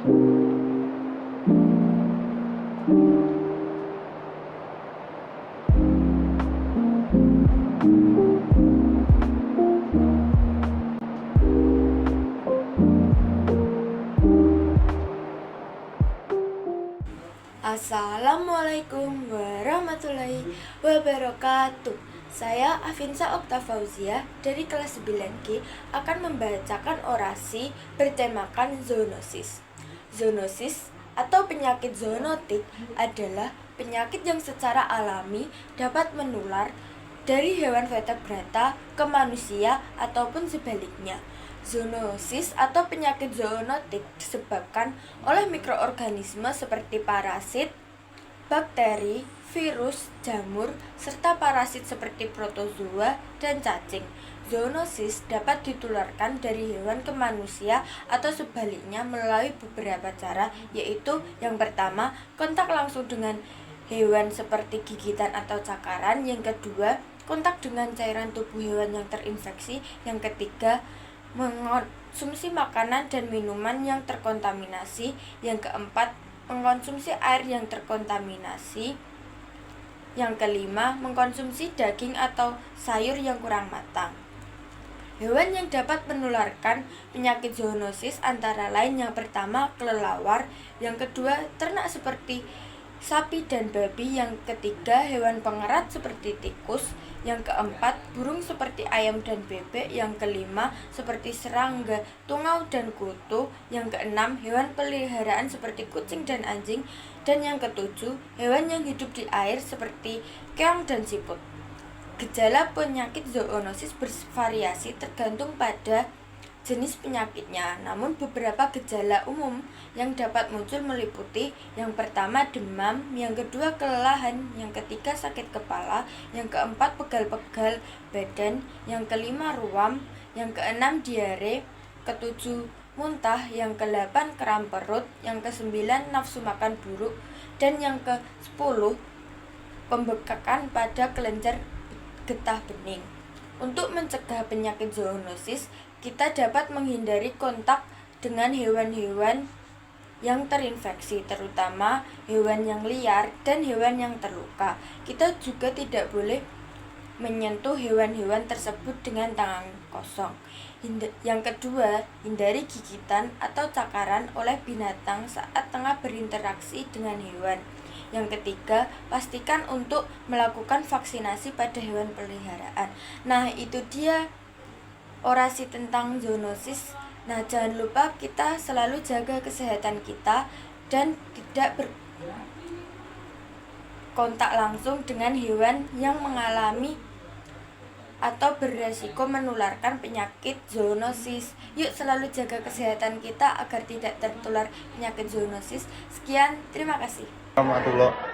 Assalamualaikum warahmatullahi wabarakatuh. Saya Afinsa Oktafauzia dari kelas 9G akan membacakan orasi bertemakan zoonosis. Zoonosis atau penyakit zoonotik adalah penyakit yang secara alami dapat menular dari hewan vertebrata ke manusia ataupun sebaliknya. Zoonosis atau penyakit zoonotik disebabkan oleh mikroorganisme seperti parasit, bakteri, virus, jamur, serta parasit seperti protozoa dan cacing. Zoonosis dapat ditularkan dari hewan ke manusia atau sebaliknya melalui beberapa cara, yaitu yang pertama, kontak langsung dengan hewan seperti gigitan atau cakaran. Yang kedua, kontak dengan cairan tubuh hewan yang terinfeksi. Yang ketiga, mengonsumsi makanan dan minuman yang terkontaminasi. Yang keempat, mengkonsumsi air yang terkontaminasi. Yang kelima, mengkonsumsi daging atau sayur yang kurang matang. Hewan yang dapat menularkan penyakit zoonosis antara lain yang pertama, kelelawar. Yang kedua, ternak seperti sapi dan babi. Yang ketiga, hewan pengerat seperti tikus. Yang keempat, burung seperti ayam dan bebek. Yang kelima, seperti serangga, tungau dan kutu. Yang keenam, hewan peliharaan seperti kucing dan anjing. Dan yang ketujuh, hewan yang hidup di air seperti keong dan siput. Gejala penyakit zoonosis bervariasi tergantung pada jenis penyakitnya, namun beberapa gejala umum yang dapat muncul meliputi yang pertama demam, yang kedua kelelahan, yang ketiga sakit kepala, yang keempat pegal-pegal badan, yang kelima ruam, yang keenam diare, ketujuh muntah, yang ke-8 kram perut, yang ke-9 nafsu makan buruk, dan yang ke-10 pembekakan pada kelenjar getah bening. Untuk mencegah penyakit zoonosis, kita dapat menghindari kontak dengan hewan-hewan yang terinfeksi, terutama hewan yang liar dan hewan yang terluka. Kita juga tidak boleh menyentuh hewan-hewan tersebut dengan tangan kosong. Yang kedua, hindari gigitan atau cakaran oleh binatang saat tengah berinteraksi dengan hewan. Yang ketiga, pastikan untuk melakukan vaksinasi pada hewan peliharaan. Nah, itu dia orasi tentang zoonosis. Nah, jangan lupa kita selalu jaga kesehatan kita dan tidak berkontak langsung dengan hewan yang mengalami atau beresiko menularkan penyakit zoonosis. Yuk selalu jaga kesehatan kita agar tidak tertular penyakit zoonosis. Sekian, terima kasih.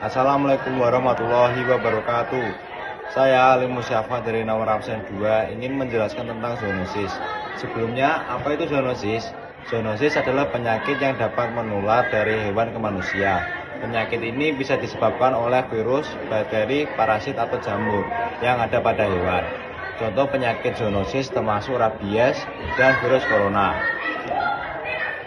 Assalamualaikum warahmatullahi wabarakatuh. Saya Ali Musyafa dari nomor absen 2 ingin menjelaskan tentang zoonosis. Sebelumnya, apa itu zoonosis? Zoonosis adalah penyakit yang dapat menular dari hewan ke manusia. Penyakit ini bisa disebabkan oleh virus, bakteri, parasit atau jamur yang ada pada hewan. Contoh penyakit zoonosis termasuk rabies dan virus corona.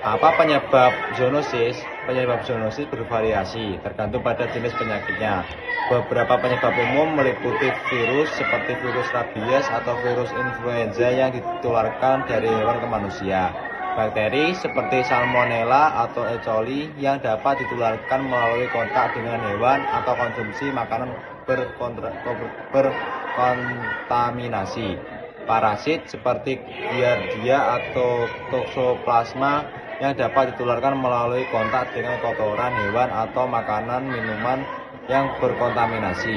Apa penyebab zoonosis? Penyebab zoonosis bervariasi tergantung pada jenis penyakitnya. Beberapa penyebab umum meliputi virus seperti virus rabies atau virus influenza yang ditularkan dari hewan ke manusia. Bakteri seperti salmonella atau E. coli yang dapat ditularkan melalui kontak dengan hewan atau konsumsi makanan berkontaminasi. Parasit seperti giardia atau toxoplasma yang dapat ditularkan melalui kontak dengan kotoran hewan atau makanan minuman yang berkontaminasi.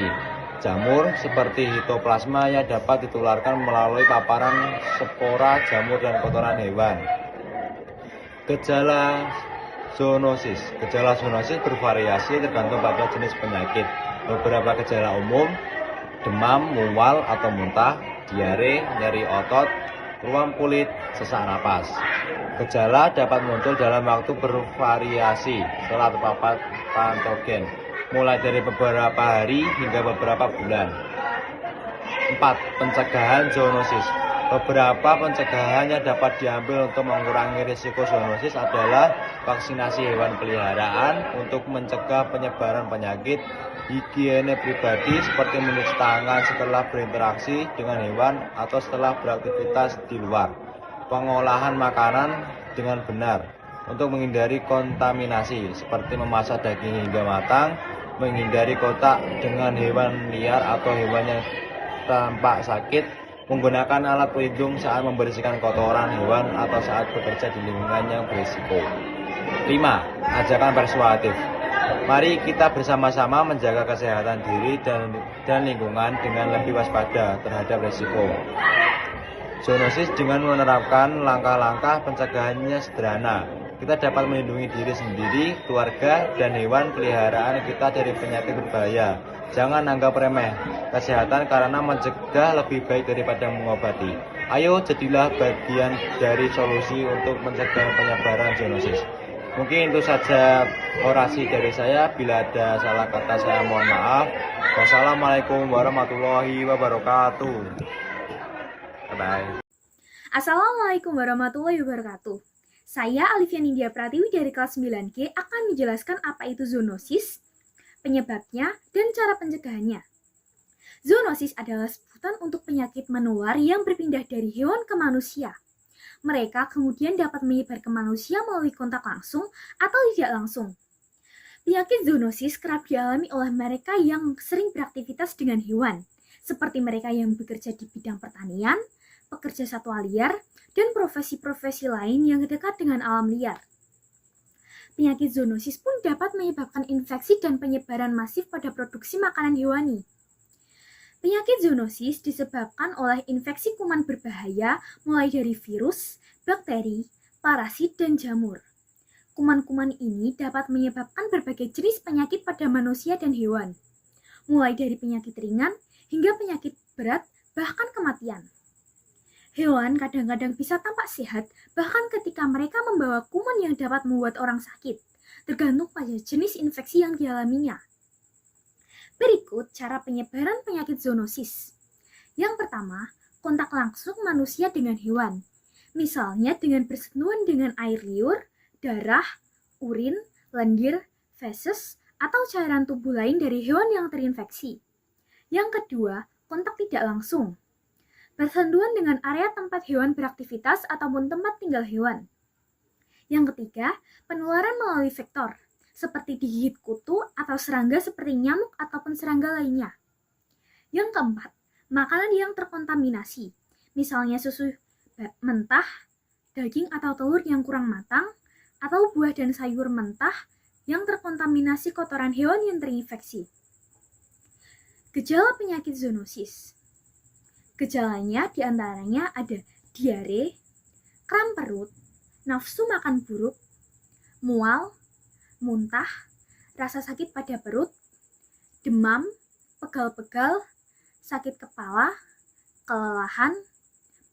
Jamur seperti hitoplasma yang dapat ditularkan melalui paparan spora jamur dan kotoran hewan. Gejala zoonosis bervariasi tergantung pada jenis penyakit. Beberapa gejala umum: demam, mual atau muntah, diare, nyeri otot, ruam kulit, sesak napas. Gejala dapat muncul dalam waktu bervariasi setelah terpapar patogen, mulai dari beberapa hari hingga beberapa bulan. 4. Pencegahan zoonosis. Beberapa pencegahan yang dapat diambil untuk mengurangi risiko zoonosis adalah vaksinasi hewan peliharaan untuk mencegah penyebaran penyakit, higiene pribadi seperti mencuci tangan setelah berinteraksi dengan hewan atau setelah beraktivitas di luar, pengolahan makanan dengan benar untuk menghindari kontaminasi seperti memasak daging hingga matang, menghindari kontak dengan hewan liar atau hewan yang tampak sakit, menggunakan alat pelindung saat membersihkan kotoran hewan atau saat bekerja di lingkungan yang berisiko. 5. Ajakan persuasif. Mari kita bersama-sama menjaga kesehatan diri dan lingkungan dengan lebih waspada terhadap risiko zoonosis dengan menerapkan langkah-langkah pencegahannya sederhana. Kita dapat melindungi diri sendiri, keluarga, dan hewan peliharaan kita dari penyakit berbahaya. Jangan anggap remeh kesehatan karena mencegah lebih baik daripada mengobati. Ayo jadilah bagian dari solusi untuk mencegah penyebaran zoonosis. Mungkin itu saja orasi dari saya. Bila ada salah kata saya mohon maaf. Wassalamualaikum warahmatullahi wabarakatuh. Bye-bye. Assalamualaikum warahmatullahi wabarakatuh. Saya Alivia Nindya Pratiwi dari kelas 9G akan menjelaskan apa itu zoonosis, penyebabnya, dan cara pencegahannya. Zoonosis adalah sebutan untuk penyakit menular yang berpindah dari hewan ke manusia. Mereka kemudian dapat menyebar ke manusia melalui kontak langsung atau tidak langsung. Penyakit zoonosis kerap dialami oleh mereka yang sering beraktivitas dengan hewan, seperti mereka yang bekerja di bidang pertanian, pekerja satwa liar, dan profesi-profesi lain yang dekat dengan alam liar. Penyakit zoonosis pun dapat menyebabkan infeksi dan penyebaran masif pada produksi makanan hewani. Penyakit zoonosis disebabkan oleh infeksi kuman berbahaya mulai dari virus, bakteri, parasit, dan jamur. Kuman-kuman ini dapat menyebabkan berbagai jenis penyakit pada manusia dan hewan, mulai dari penyakit ringan hingga penyakit berat, bahkan kematian. Hewan kadang-kadang bisa tampak sehat bahkan ketika mereka membawa kuman yang dapat membuat orang sakit, tergantung pada jenis infeksi yang dialaminya. Berikut cara penyebaran penyakit zoonosis. Yang pertama, kontak langsung manusia dengan hewan. Misalnya dengan bersentuhan dengan air liur, darah, urin, lendir, feses, atau cairan tubuh lain dari hewan yang terinfeksi. Yang kedua, kontak tidak langsung. Bersentuhan dengan area tempat hewan beraktivitas ataupun tempat tinggal hewan. Yang ketiga, penularan melalui vektor, seperti digigit kutu atau serangga seperti nyamuk ataupun serangga lainnya. Yang keempat, makanan yang terkontaminasi, misalnya susu mentah, daging atau telur yang kurang matang, atau buah dan sayur mentah yang terkontaminasi kotoran hewan yang terinfeksi. Gejala penyakit zoonosis. Gejalanya diantaranya ada diare, kram perut, nafsu makan buruk, mual, muntah, rasa sakit pada perut, demam, pegal-pegal, sakit kepala, kelelahan,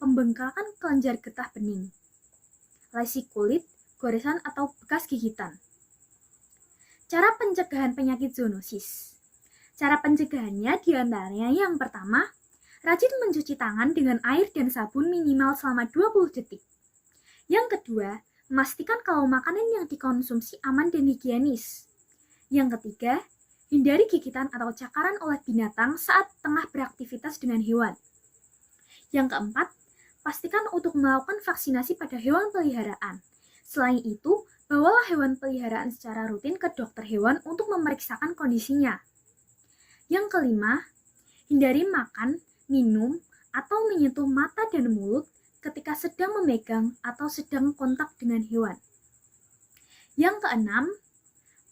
pembengkakan kelenjar getah bening, lesi kulit, goresan atau bekas gigitan. Cara pencegahan penyakit zoonosis. Cara pencegahannya diantaranya yang pertama, rajin mencuci tangan dengan air dan sabun minimal selama 20 detik. Yang kedua, memastikan kalau makanan yang dikonsumsi aman dan higienis. Yang ketiga, hindari gigitan atau cakaran oleh binatang saat tengah beraktivitas dengan hewan. Yang keempat, pastikan untuk melakukan vaksinasi pada hewan peliharaan. Selain itu, bawalah hewan peliharaan secara rutin ke dokter hewan untuk memeriksakan kondisinya. Yang kelima, hindari makan, minum, atau menyentuh mata dan mulut ketika sedang memegang atau sedang kontak dengan hewan. Yang keenam,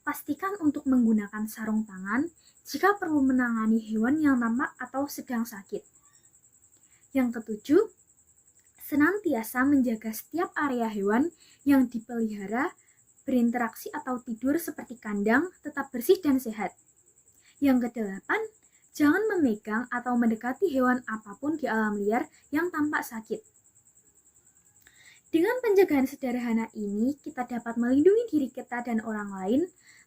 pastikan untuk menggunakan sarung tangan jika perlu menangani hewan yang tampak atau sedang sakit. Yang ketujuh, senantiasa menjaga setiap area hewan yang dipelihara, berinteraksi atau tidur seperti kandang tetap bersih dan sehat. Yang kedelapan, jangan memegang atau mendekati hewan apapun di alam liar yang tampak sakit. Dengan pencegahan sederhana ini, kita dapat melindungi diri kita dan orang lain.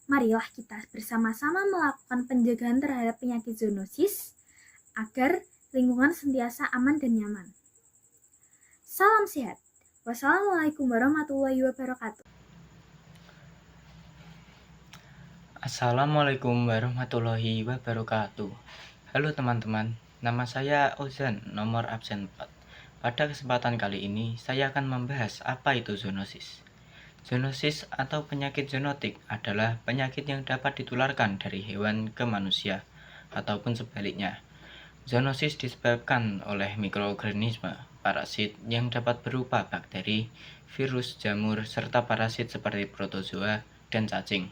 Marilah kita bersama-sama melakukan pencegahan terhadap penyakit zoonosis agar lingkungan sentiasa aman dan nyaman. Salam sehat. Wassalamualaikum warahmatullahi wabarakatuh. Assalamualaikum warahmatullahi wabarakatuh. Halo teman-teman, nama saya Ozan, nomor absen 4. Pada kesempatan kali ini, saya akan membahas apa itu zoonosis. Zoonosis atau penyakit zoonotik adalah penyakit yang dapat ditularkan dari hewan ke manusia, ataupun sebaliknya. Zoonosis disebabkan oleh mikroorganisme, parasit yang dapat berupa bakteri, virus, jamur, serta parasit seperti protozoa dan cacing.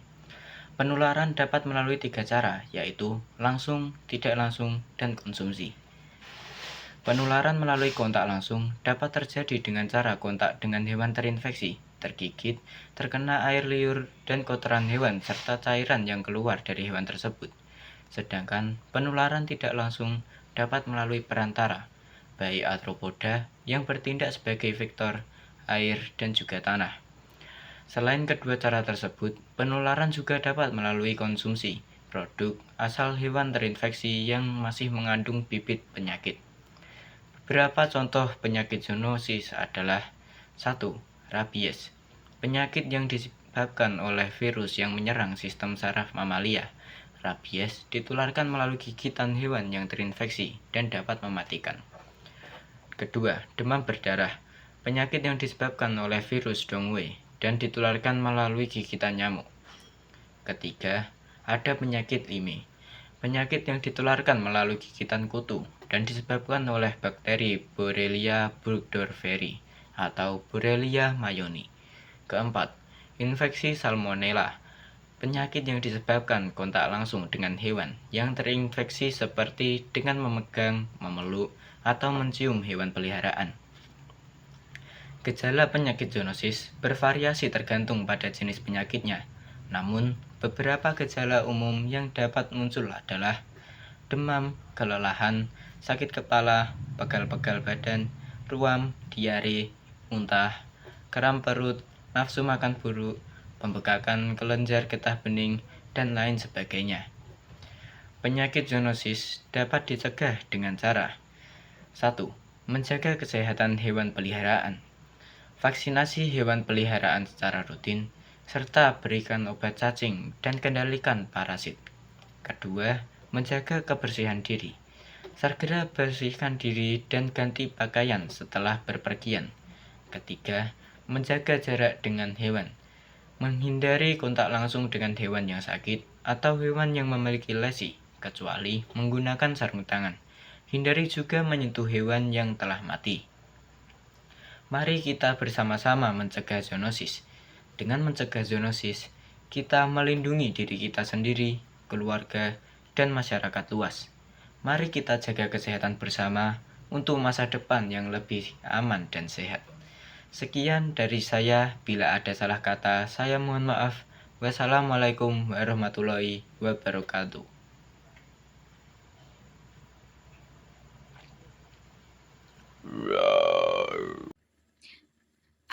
Penularan dapat melalui 3 cara, yaitu langsung, tidak langsung, dan konsumsi. Penularan melalui kontak langsung dapat terjadi dengan cara kontak dengan hewan terinfeksi, tergigit, terkena air liur, dan kotoran hewan serta cairan yang keluar dari hewan tersebut. Sedangkan penularan tidak langsung dapat melalui perantara, baik arthropoda yang bertindak sebagai vektor air dan juga tanah. Selain kedua cara tersebut, penularan juga dapat melalui konsumsi produk asal hewan terinfeksi yang masih mengandung bibit penyakit. Beberapa contoh penyakit zoonosis adalah 1. Rabies. Penyakit yang disebabkan oleh virus yang menyerang sistem saraf mamalia. Rabies ditularkan melalui gigitan hewan yang terinfeksi dan dapat mematikan. Kedua, demam berdarah. Penyakit yang disebabkan oleh virus Dongwei dan ditularkan melalui gigitan nyamuk. Ketiga, ada penyakit Lyme. Penyakit yang ditularkan melalui gigitan kutu dan disebabkan oleh bakteri Borrelia burgdorferi atau Borrelia mayoni. Keempat, infeksi Salmonella. Penyakit yang disebabkan kontak langsung dengan hewan yang terinfeksi seperti dengan memegang, memeluk, atau mencium hewan peliharaan. Gejala penyakit zoonosis bervariasi tergantung pada jenis penyakitnya. Namun, beberapa gejala umum yang dapat muncul adalah demam, kelelahan, sakit kepala, pegal-pegal badan, ruam, diare, muntah, kram perut, nafsu makan buruk, pembekakan kelenjar getah bening, dan lain sebagainya. Penyakit zoonosis dapat dicegah dengan cara 1. Menjaga kesehatan hewan peliharaan. Vaksinasi hewan peliharaan secara rutin, serta berikan obat cacing dan kendalikan parasit. Kedua, menjaga kebersihan diri. Segera bersihkan diri dan ganti pakaian setelah berpergian. Ketiga, menjaga jarak dengan hewan. Menghindari kontak langsung dengan hewan yang sakit atau hewan yang memiliki lesi, kecuali menggunakan sarung tangan. Hindari juga menyentuh hewan yang telah mati. Mari kita bersama-sama mencegah zoonosis. Dengan mencegah zoonosis, kita melindungi diri kita sendiri, keluarga, dan masyarakat luas. Mari kita jaga kesehatan bersama untuk masa depan yang lebih aman dan sehat. Sekian dari saya, bila ada salah kata, saya mohon maaf. Wassalamualaikum warahmatullahi wabarakatuh.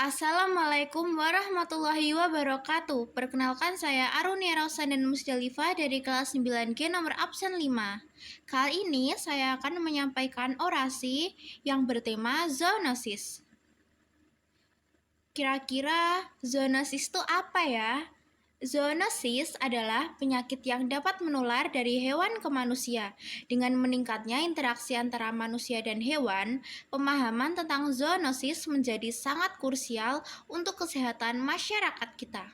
Assalamualaikum warahmatullahi wabarakatuh. Perkenalkan saya Arunia Rausadan Musdalifah dari kelas 9G nomor absen 5. Kali ini saya akan menyampaikan orasi yang bertema zoonosis. Kira-kira zoonosis itu apa ya? Zoonosis adalah penyakit yang dapat menular dari hewan ke manusia. Dengan meningkatnya interaksi antara manusia dan hewan, pemahaman tentang zoonosis menjadi sangat krusial untuk kesehatan masyarakat kita.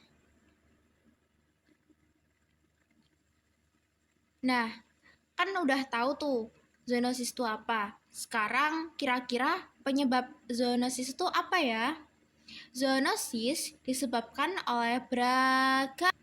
Nah, kan udah tahu tuh zoonosis itu apa. Sekarang kira-kira penyebab zoonosis itu apa ya? Zoonosis disebabkan oleh beragam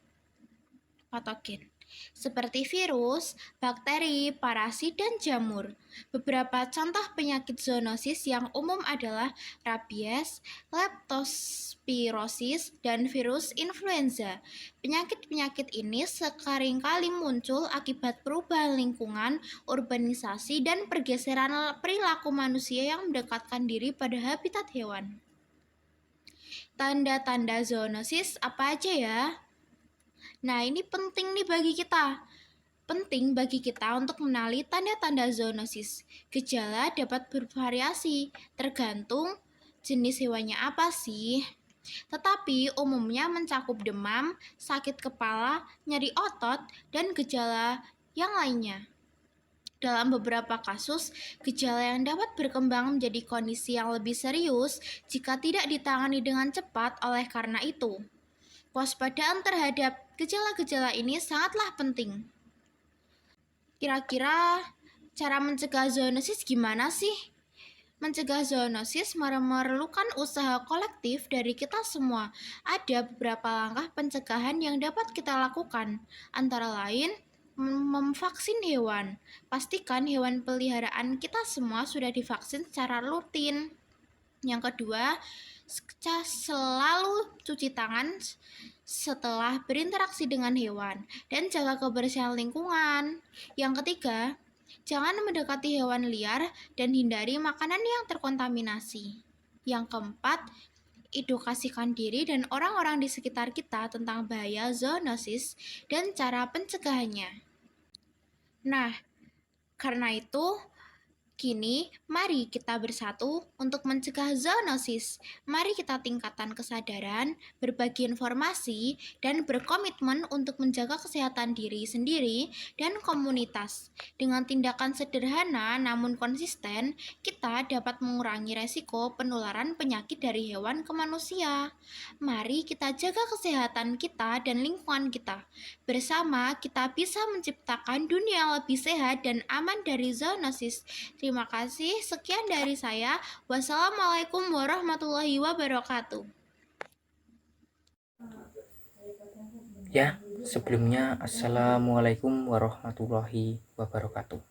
patogen seperti virus, bakteri, parasit, dan jamur. Beberapa contoh penyakit zoonosis yang umum adalah rabies, leptospirosis, dan virus influenza. Penyakit-penyakit ini seringkali muncul akibat perubahan lingkungan, urbanisasi, dan pergeseran perilaku manusia yang mendekatkan diri pada habitat hewan. Tanda-tanda zoonosis apa aja ya? Nah, ini penting nih bagi kita. Penting bagi kita untuk mengenali tanda-tanda zoonosis. Gejala dapat bervariasi tergantung jenis hewannya apa sih? Tetapi umumnya mencakup demam, sakit kepala, nyeri otot, dan gejala yang lainnya. Dalam beberapa kasus, gejala yang dapat berkembang menjadi kondisi yang lebih serius jika tidak ditangani dengan cepat. Oleh karena itu, waspadaan terhadap gejala-gejala ini sangatlah penting. Kira-kira cara mencegah zoonosis gimana sih? Mencegah zoonosis memerlukan usaha kolektif dari kita semua. Ada beberapa langkah pencegahan yang dapat kita lakukan, antara lain memvaksin hewan. Pastikan hewan peliharaan kita semua sudah divaksin secara rutin. Yang kedua, selalu cuci tangan setelah berinteraksi dengan hewan dan jaga kebersihan lingkungan. Yang ketiga, jangan mendekati hewan liar dan hindari makanan yang terkontaminasi. Yang keempat, edukasikan diri dan orang-orang di sekitar kita tentang bahaya zoonosis dan cara pencegahannya. Nah, karena itu, kini, mari kita bersatu untuk mencegah zoonosis. Mari kita tingkatkan kesadaran, berbagi informasi, dan berkomitmen untuk menjaga kesehatan diri sendiri dan komunitas. Dengan tindakan sederhana namun konsisten, kita dapat mengurangi resiko penularan penyakit dari hewan ke manusia. Mari kita jaga kesehatan kita dan lingkungan kita. Bersama, kita bisa menciptakan dunia yang lebih sehat dan aman dari zoonosis. Terima kasih, sekian dari saya. Wassalamualaikum warahmatullahi wabarakatuh. Ya, sebelumnya Assalamualaikum warahmatullahi wabarakatuh.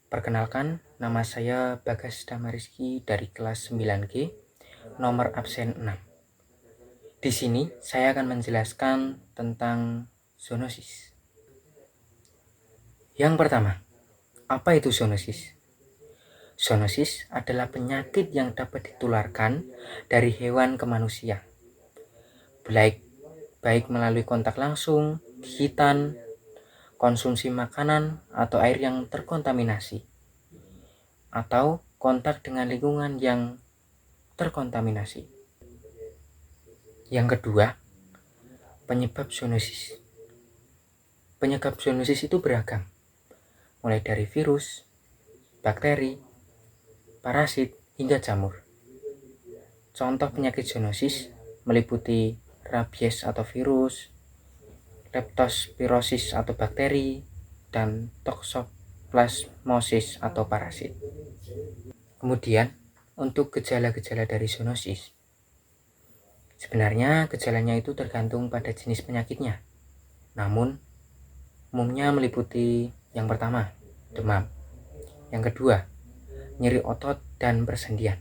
Perkenalkan, nama saya Bagas Damariski dari kelas 9G, nomor absen 6. Di sini saya akan menjelaskan tentang zoonosis. Yang pertama, apa itu zoonosis? Zoonosis adalah penyakit yang dapat ditularkan dari hewan ke manusia, baik melalui kontak langsung, gigitan, konsumsi makanan atau air yang terkontaminasi, atau kontak dengan lingkungan yang terkontaminasi. Yang kedua, penyebab zoonosis. Penyebab zoonosis itu beragam, mulai dari virus, bakteri, parasit, hingga jamur. Contoh penyakit zoonosis meliputi rabies atau virus, leptospirosis atau bakteri, dan toxoplasmosis atau parasit. Kemudian, untuk gejala-gejala dari zoonosis, sebenarnya gejalanya itu tergantung pada jenis penyakitnya. Namun, umumnya meliputi yang pertama, demam. Yang kedua, nyeri otot dan persendian.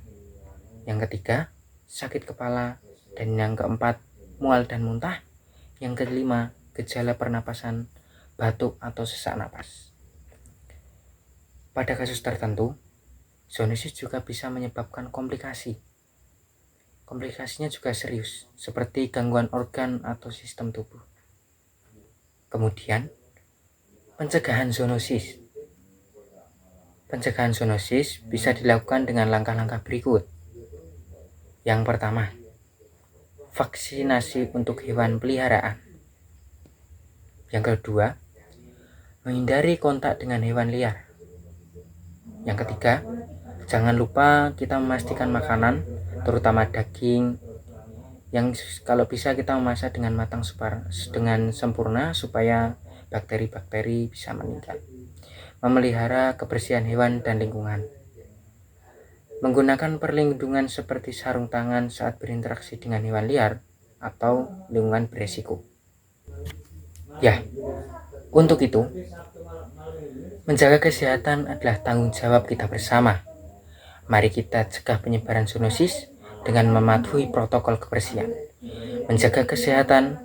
Yang ketiga, sakit kepala. Dan yang keempat, mual dan muntah. Yang kelima, gejala pernapasan, batuk atau sesak napas. Pada kasus tertentu, zoonosis juga bisa menyebabkan komplikasi. Komplikasinya juga serius, seperti gangguan organ atau sistem tubuh. Kemudian, pencegahan zoonosis. Pencegahan zoonosis bisa dilakukan dengan langkah-langkah berikut. Yang pertama, vaksinasi untuk hewan peliharaan. Yang kedua, menghindari kontak dengan hewan liar. Yang ketiga, jangan lupa kita memastikan makanan, terutama daging, yang kalau bisa kita memasak dengan matang dengan sempurna supaya bakteri-bakteri bisa meninggal. Memelihara kebersihan hewan dan lingkungan. Menggunakan perlindungan seperti sarung tangan saat berinteraksi dengan hewan liar atau lingkungan beresiko. Ya, untuk itu, menjaga kesehatan adalah tanggung jawab kita bersama. Mari kita cegah penyebaran zoonosis dengan mematuhi protokol kebersihan. Menjaga kesehatan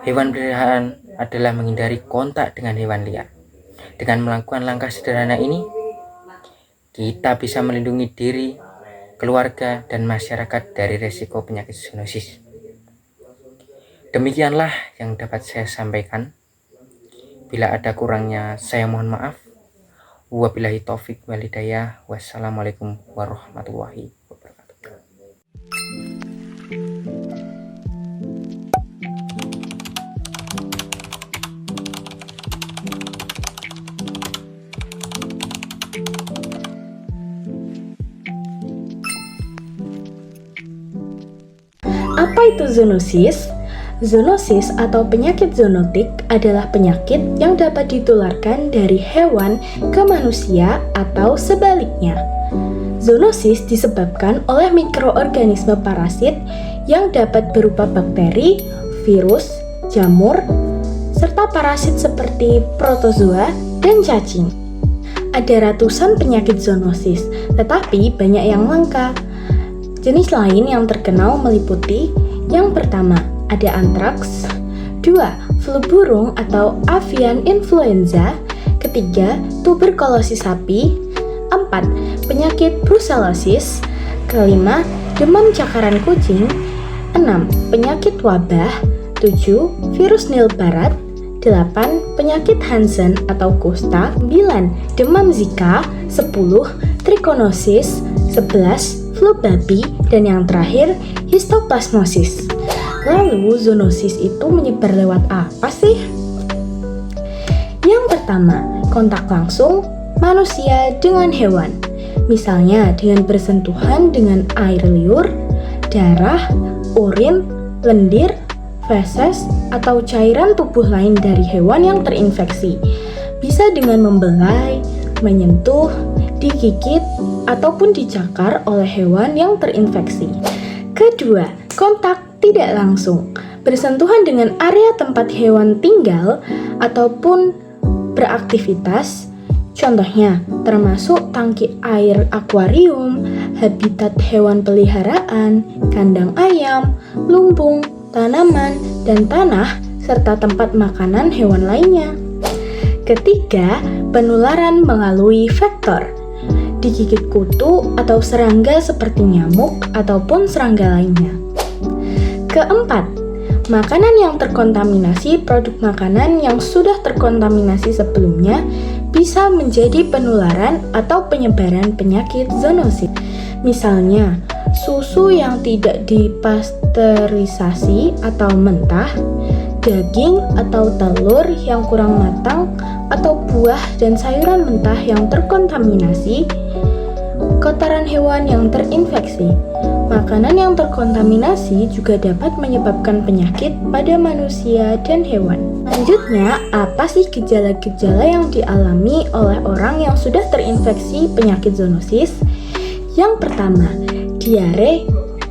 hewan peliharaan adalah menghindari kontak dengan hewan liar. Dengan melakukan langkah sederhana ini, kita bisa melindungi diri, keluarga, dan masyarakat dari risiko penyakit zoonosis. Demikianlah yang dapat saya sampaikan. Bila ada kurangnya, saya mohon maaf. Wabillahi taufik wal hidayah. Wassalamualaikum warahmatullahi wabarakatuh. Apa itu zoonosis? Zoonosis atau penyakit zoonotik adalah penyakit yang dapat ditularkan dari hewan ke manusia atau sebaliknya. Zoonosis disebabkan oleh mikroorganisme parasit yang dapat berupa bakteri, virus, jamur, serta parasit seperti protozoa dan cacing. Ada ratusan penyakit zoonosis, tetapi banyak yang langka. Jenis lain yang terkenal meliputi yang pertama, ada antraks, 2. Flu burung atau avian influenza, ketiga, tuberkulosis sapi, 4. Penyakit brucellosis, kelima, demam cakaran kucing, 6. Penyakit wabah, 7. Virus Nil Barat, 8. Penyakit Hansen atau kusta, 9. Demam Zika, 10. Trichinosis, 11. Flu babi, dan yang terakhir, histoplasmosis. Lalu, zoonosis itu menyebar lewat apa sih? Yang pertama, kontak langsung manusia dengan hewan. Misalnya dengan bersentuhan dengan air liur, darah, urin, lendir, feses, atau cairan tubuh lain dari hewan yang terinfeksi. Bisa dengan membelai, menyentuh, digigit, ataupun dicakar oleh hewan yang terinfeksi. Kedua, kontak tidak langsung, bersentuhan dengan area tempat hewan tinggal ataupun beraktivitas, contohnya termasuk tangki air akuarium, habitat hewan peliharaan, kandang ayam, lumbung, tanaman, dan tanah, serta tempat makanan hewan lainnya. Ketiga, penularan melalui vektor, digigit kutu atau serangga seperti nyamuk ataupun serangga lainnya. Keempat, makanan yang terkontaminasi produk makanan yang sudah terkontaminasi sebelumnya bisa menjadi penularan atau penyebaran penyakit zoonosis. Misalnya, susu yang tidak dipasteurisasi atau mentah, daging atau telur yang kurang matang, atau buah dan sayuran mentah yang terkontaminasi, kotoran hewan yang terinfeksi. Makanan yang terkontaminasi juga dapat menyebabkan penyakit pada manusia dan hewan. Selanjutnya, apa sih gejala-gejala yang dialami oleh orang yang sudah terinfeksi penyakit zoonosis? Yang pertama, diare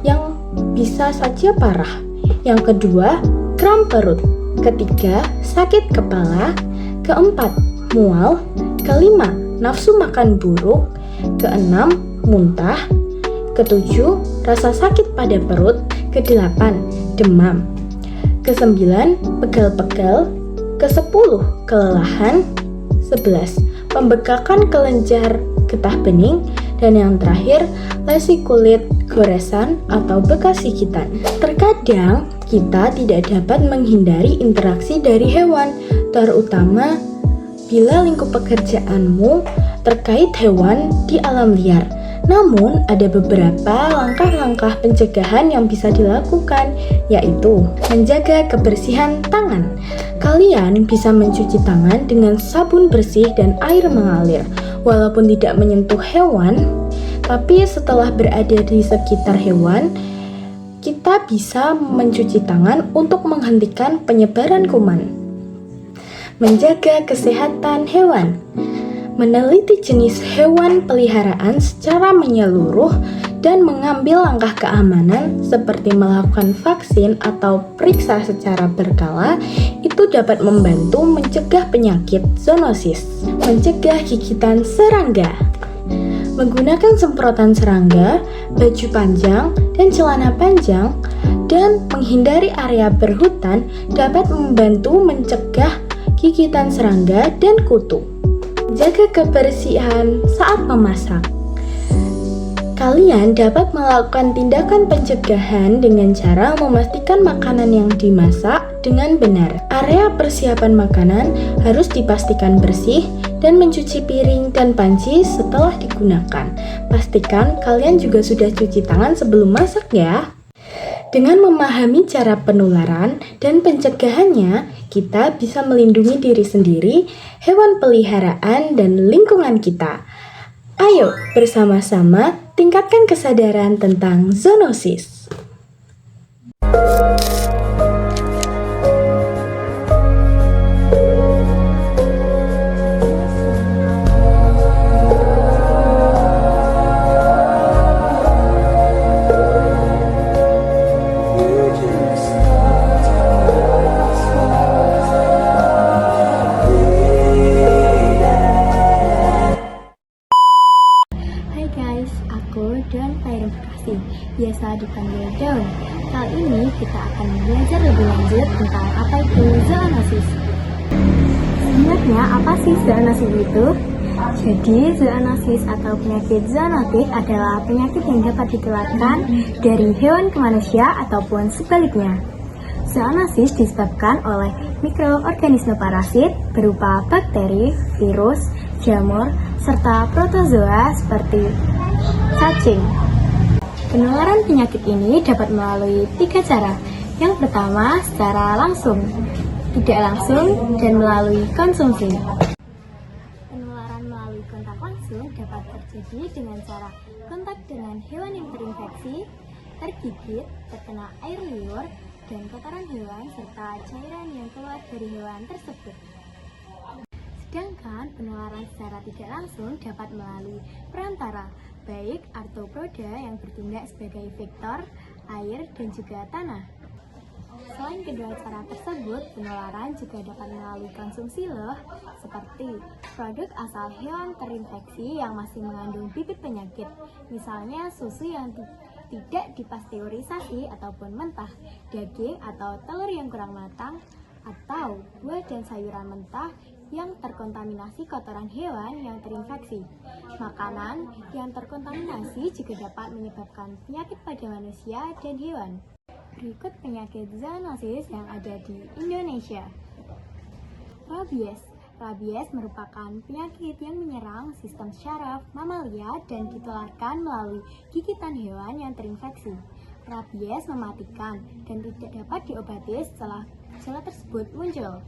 yang bisa saja parah. Yang kedua, kram perut. Ketiga, sakit kepala. Keempat, mual. Kelima, nafsu makan buruk. Keenam, muntah. Ketujuh, rasa sakit pada perut. Kedelapan, demam. Kesembilan, pegal-pegal. Kesepuluh, kelelahan. 11, pembekakan kelenjar getah bening. Dan yang terakhir, lesi kulit, goresan, atau bekas gigitan. Terkadang, kita tidak dapat menghindari interaksi dari hewan, terutama bila lingkup pekerjaanmu terkait hewan di alam liar. Namun, ada beberapa langkah-langkah pencegahan yang bisa dilakukan, yaitu menjaga kebersihan tangan. Kalian bisa mencuci tangan dengan sabun bersih dan air mengalir, walaupun tidak menyentuh hewan, tapi setelah berada di sekitar hewan, kita bisa mencuci tangan untuk menghentikan penyebaran kuman. Menjaga kesehatan hewan. Meneliti jenis hewan peliharaan secara menyeluruh dan mengambil langkah keamanan seperti melakukan vaksin atau periksa secara berkala itu dapat membantu mencegah penyakit zoonosis. Mencegah gigitan serangga. Menggunakan semprotan serangga, baju panjang, dan celana panjang, dan menghindari area berhutan dapat membantu mencegah gigitan serangga dan kutu. Jaga kebersihan saat memasak. Kalian dapat melakukan tindakan pencegahan dengan cara memastikan makanan yang dimasak dengan benar. Area persiapan makanan harus dipastikan bersih dan mencuci piring dan panci setelah digunakan. Pastikan kalian juga sudah cuci tangan sebelum masak ya. Dengan memahami cara penularan dan pencegahannya, kita bisa melindungi diri sendiri, hewan peliharaan, dan lingkungan kita. Ayo bersama-sama tingkatkan kesadaran tentang zoonosis. belajar lebih lanjut tentang apa itu zoonosis. Sebenarnya apa sih zoonosis itu? Jadi, zoonosis atau penyakit zoonotik adalah penyakit yang dapat ditularkan dari hewan ke manusia ataupun sebaliknya. Zoonosis disebabkan oleh mikroorganisme parasit berupa bakteri, virus, jamur, serta protozoa seperti cacing. Penularan penyakit ini dapat melalui 3 cara. Yang pertama, secara langsung, tidak langsung, dan melalui konsumsi. Penularan melalui kontak langsung dapat terjadi dengan cara kontak dengan hewan yang terinfeksi, tergigit, terkena air liur, dan kotoran hewan serta cairan yang keluar dari hewan tersebut. Sedangkan penularan secara tidak langsung dapat melalui perantara, baik arthropoda yang bertindak sebagai vektor, air, dan juga tanah. Selain kedua cara tersebut, penularan juga dapat melalui konsumsi loh, seperti produk asal hewan terinfeksi yang masih mengandung bibit penyakit, misalnya susu yang tidak dipasteurisasi ataupun mentah, daging atau telur yang kurang matang, atau buah dan sayuran mentah yang terkontaminasi kotoran hewan yang terinfeksi. Makanan yang terkontaminasi juga dapat menyebabkan penyakit pada manusia dan hewan. Berikut penyakit zoonosis yang ada di Indonesia. Rabies. Rabies merupakan penyakit yang menyerang sistem syaraf mamalia dan ditularkan melalui gigitan hewan yang terinfeksi. Rabies mematikan dan tidak dapat diobati setelah gejala tersebut muncul.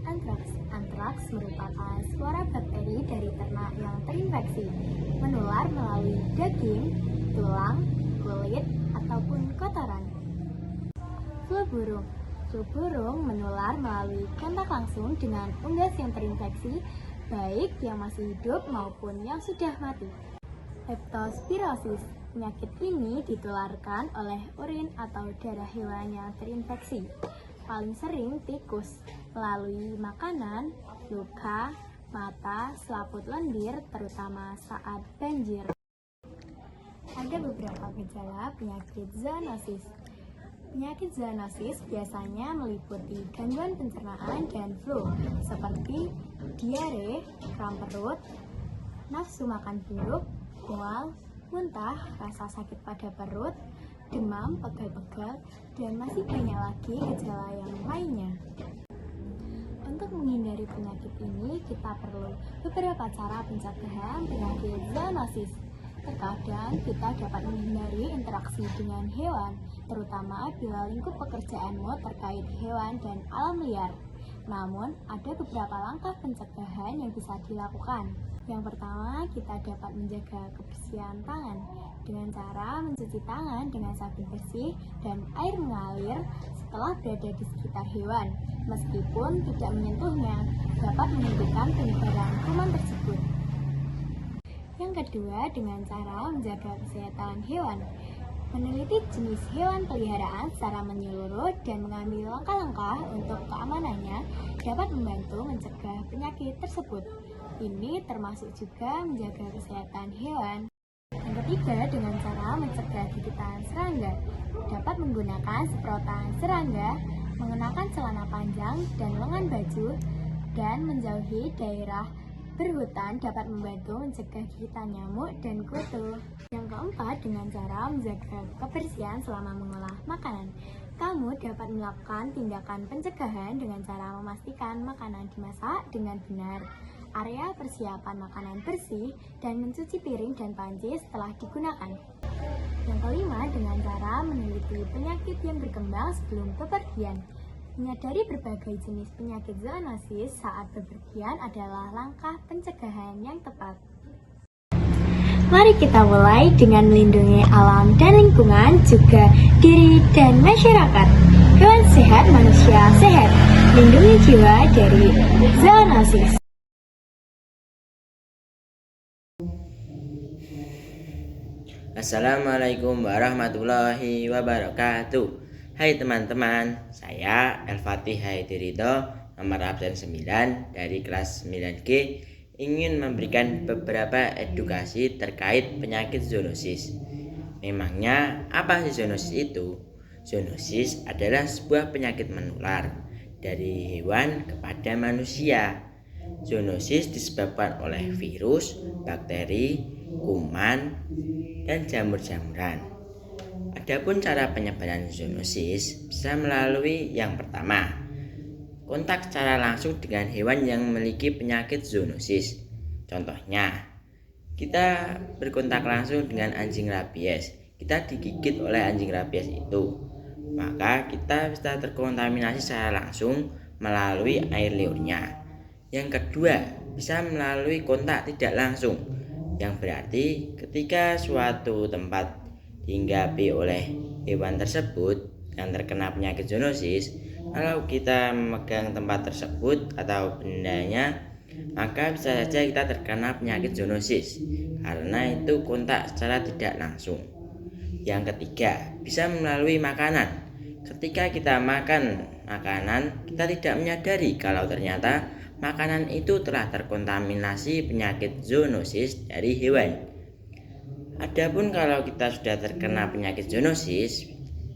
Antraks. Antraks merupakan spora bakteri dari ternak yang terinfeksi, menular melalui daging, tulang, kulit, ataupun kotoran. Flu burung. Flu burung menular melalui kontak langsung dengan unggas yang terinfeksi, baik yang masih hidup maupun yang sudah mati. Leptospirosis. Penyakit ini ditularkan oleh urin atau darah hewan yang terinfeksi. Paling sering tikus, melalui makanan, luka, mata, selaput lendir, terutama saat banjir. Ada beberapa gejala penyakit zoonosis. Penyakit zoonosis biasanya meliputi gangguan pencernaan dan flu, seperti diare, kram perut, nafsu makan buruk, mual, muntah, rasa sakit pada perut, demam, pegal-pegal, dan masih banyak lagi gejala yang lainnya. Untuk menghindari penyakit ini, kita perlu beberapa cara pencegahan penyakit zoonosis. Terkadang kita dapat menghindari interaksi dengan hewan, terutama bila lingkup pekerjaanmu terkait hewan dan alam liar. Namun, ada beberapa langkah pencegahan yang bisa dilakukan. Yang pertama, kita dapat menjaga kebersihan tangan dengan cara mencuci tangan dengan sabun bersih dan air mengalir setelah berada di sekitar hewan. Meskipun tidak menyentuhnya, dapat menghentikan penyebaran kuman tersebut. Yang kedua, dengan cara menjaga kesehatan hewan. Meneliti jenis hewan peliharaan secara menyeluruh dan mengambil langkah-langkah untuk keamanannya dapat membantu mencegah penyakit tersebut. Ini termasuk juga menjaga kesehatan hewan. Yang ketiga, dengan cara mencegah gigitan serangga. Dapat menggunakan semprotan serangga, mengenakan celana panjang dan lengan baju, dan menjauhi daerah berhutan dapat membantu mencegah gigitan nyamuk dan kutu. Yang keempat, dengan cara menjaga kebersihan selama mengolah makanan. Kamu dapat melakukan tindakan pencegahan dengan cara memastikan makanan dimasak dengan benar, area persiapan makanan bersih, dan mencuci piring dan panci setelah digunakan. Yang kelima, dengan cara meneliti penyakit yang berkembang sebelum bepergian. Menyadari berbagai jenis penyakit zoonosis saat bepergian adalah langkah pencegahan yang tepat. Mari kita mulai dengan melindungi alam dan lingkungan, juga diri dan masyarakat. Hewan sehat, manusia sehat. Lindungi jiwa dari zoonosis. Assalamualaikum warahmatullahi wabarakatuh. Hai teman-teman, saya El-Fatih Haidiridho, nomor absen 9 dari kelas 9G, ingin memberikan beberapa edukasi terkait penyakit zoonosis. Memangnya apa sih zoonosis itu? Zoonosis adalah sebuah penyakit menular dari hewan kepada manusia. Zoonosis disebabkan oleh virus, bakteri, kuman, dan jamur-jamuran. Adapun cara penyebaran zoonosis bisa melalui yang pertama, kontak secara langsung dengan hewan yang memiliki penyakit zoonosis. Contohnya, kita berkontak langsung dengan anjing rabies, kita digigit oleh anjing rabies itu, maka kita bisa terkontaminasi secara langsung melalui air liurnya. Yang kedua, bisa melalui kontak tidak langsung, yang berarti ketika suatu tempat dihinggapi oleh hewan tersebut yang terkena penyakit zoonosis, kalau kita memegang tempat tersebut atau bendanya, maka bisa saja kita terkena penyakit zoonosis karena itu kontak secara tidak langsung. Yang ketiga, bisa melalui makanan. Ketika kita makan makanan, kita tidak menyadari kalau ternyata makanan itu telah terkontaminasi penyakit zoonosis dari hewan. Adapun kalau kita sudah terkena penyakit zoonosis,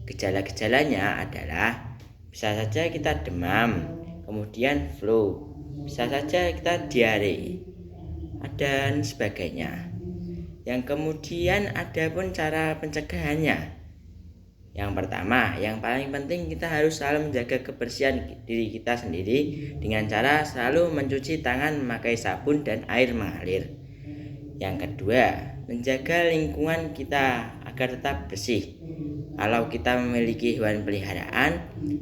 gejala-gejalanya adalah bisa saja kita demam, kemudian flu, bisa saja kita diare, dan sebagainya. Yang kemudian adapun cara pencegahannya. Yang pertama, yang paling penting kita harus selalu menjaga kebersihan diri kita sendiri dengan cara selalu mencuci tangan memakai sabun dan air mengalir. Yang kedua, menjaga lingkungan kita agar tetap bersih. Kalau kita memiliki hewan peliharaan,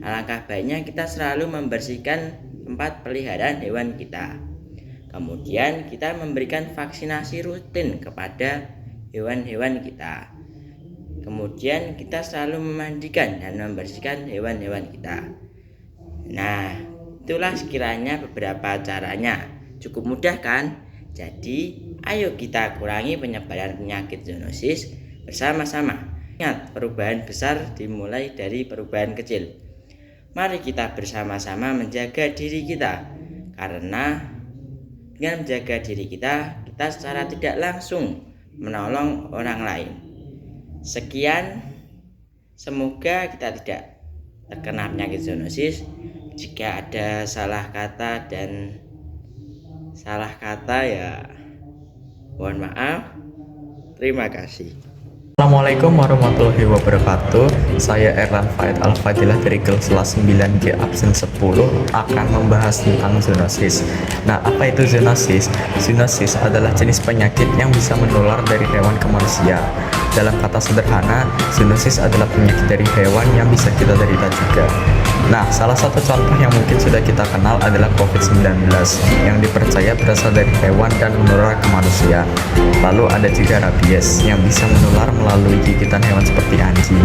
alangkah baiknya kita selalu membersihkan tempat peliharaan hewan kita. Kemudian kita memberikan vaksinasi rutin kepada hewan-hewan kita. Kemudian kita selalu memandikan dan membersihkan hewan-hewan kita. Nah, itulah sekiranya beberapa caranya. Cukup mudah kan? Jadi, ayo kita kurangi penyebaran penyakit zoonosis bersama-sama. Ingat, perubahan besar dimulai dari perubahan kecil. Mari kita bersama-sama menjaga diri kita. Karena dengan menjaga diri kita, kita secara tidak langsung menolong orang lain. Sekian, semoga kita tidak terkena penyakit zoonosis. Jika ada salah kata ya mohon maaf. Terima kasih. Assalamualaikum warahmatullahi wabarakatuh. Saya Erlan Faid Al-Fadilah dari kelas 9G absen 10 akan membahas tentang zoonosis. Nah, apa itu zoonosis? Zoonosis adalah jenis penyakit yang bisa menular dari hewan ke manusia. Dalam kata sederhana, zoonosis adalah penyakit dari hewan yang bisa kita derita juga. Nah, salah satu contoh yang mungkin sudah kita kenal adalah COVID-19 yang dipercaya berasal dari hewan dan menular ke manusia. Lalu ada juga rabies yang bisa menular melalui gigitan hewan seperti anjing.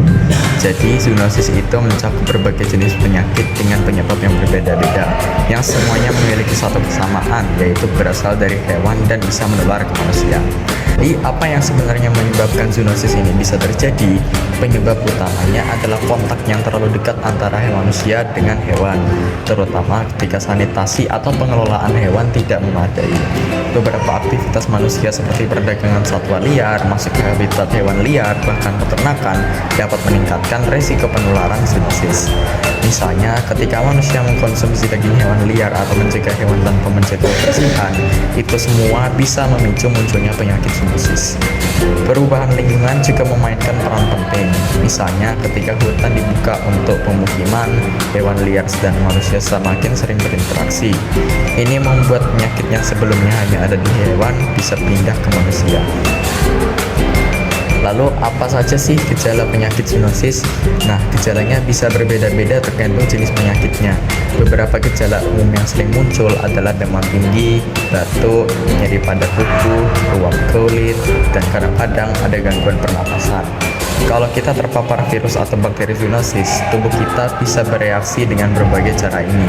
Jadi, zoonosis itu mencakup berbagai jenis penyakit dengan penyebab yang berbeda-beda, yang semuanya memiliki satu kesamaan, yaitu berasal dari hewan dan bisa menular ke manusia. Jadi, apa yang sebenarnya menyebabkan zoonosis ini bisa terjadi? Penyebab utamanya adalah kontak yang terlalu dekat antara manusia dengan hewan, terutama ketika sanitasi atau pengelolaan hewan tidak memadai. Beberapa aktivitas manusia seperti perdagangan satwa liar, masuk ke habitat hewan liar, bahkan peternakan dapat meningkatkan resiko penularan zoonosis. Misalnya, ketika manusia mengkonsumsi daging hewan liar atau mencegah hewan tanpa menjaga kebersihan, itu semua bisa memicu munculnya penyakit zoonosis. Perubahan lingkungan juga memainkan peran penting. Misalnya, ketika hutan dibuka untuk pemukiman, hewan liar dan manusia semakin sering berinteraksi. Ini membuat penyakit yang sebelumnya hanya ada di hewan bisa pindah ke manusia. Lalu apa saja sih gejala penyakit zoonosis? Nah, gejalanya bisa berbeda-beda tergantung jenis penyakitnya. Beberapa gejala umum yang sering muncul adalah demam tinggi, batuk, nyeri pada kuku, ruam kulit, dan kadang-kadang ada gangguan pernapasan. Kalau kita terpapar virus atau bakteri zoonosis, tubuh kita bisa bereaksi dengan berbagai cara ini.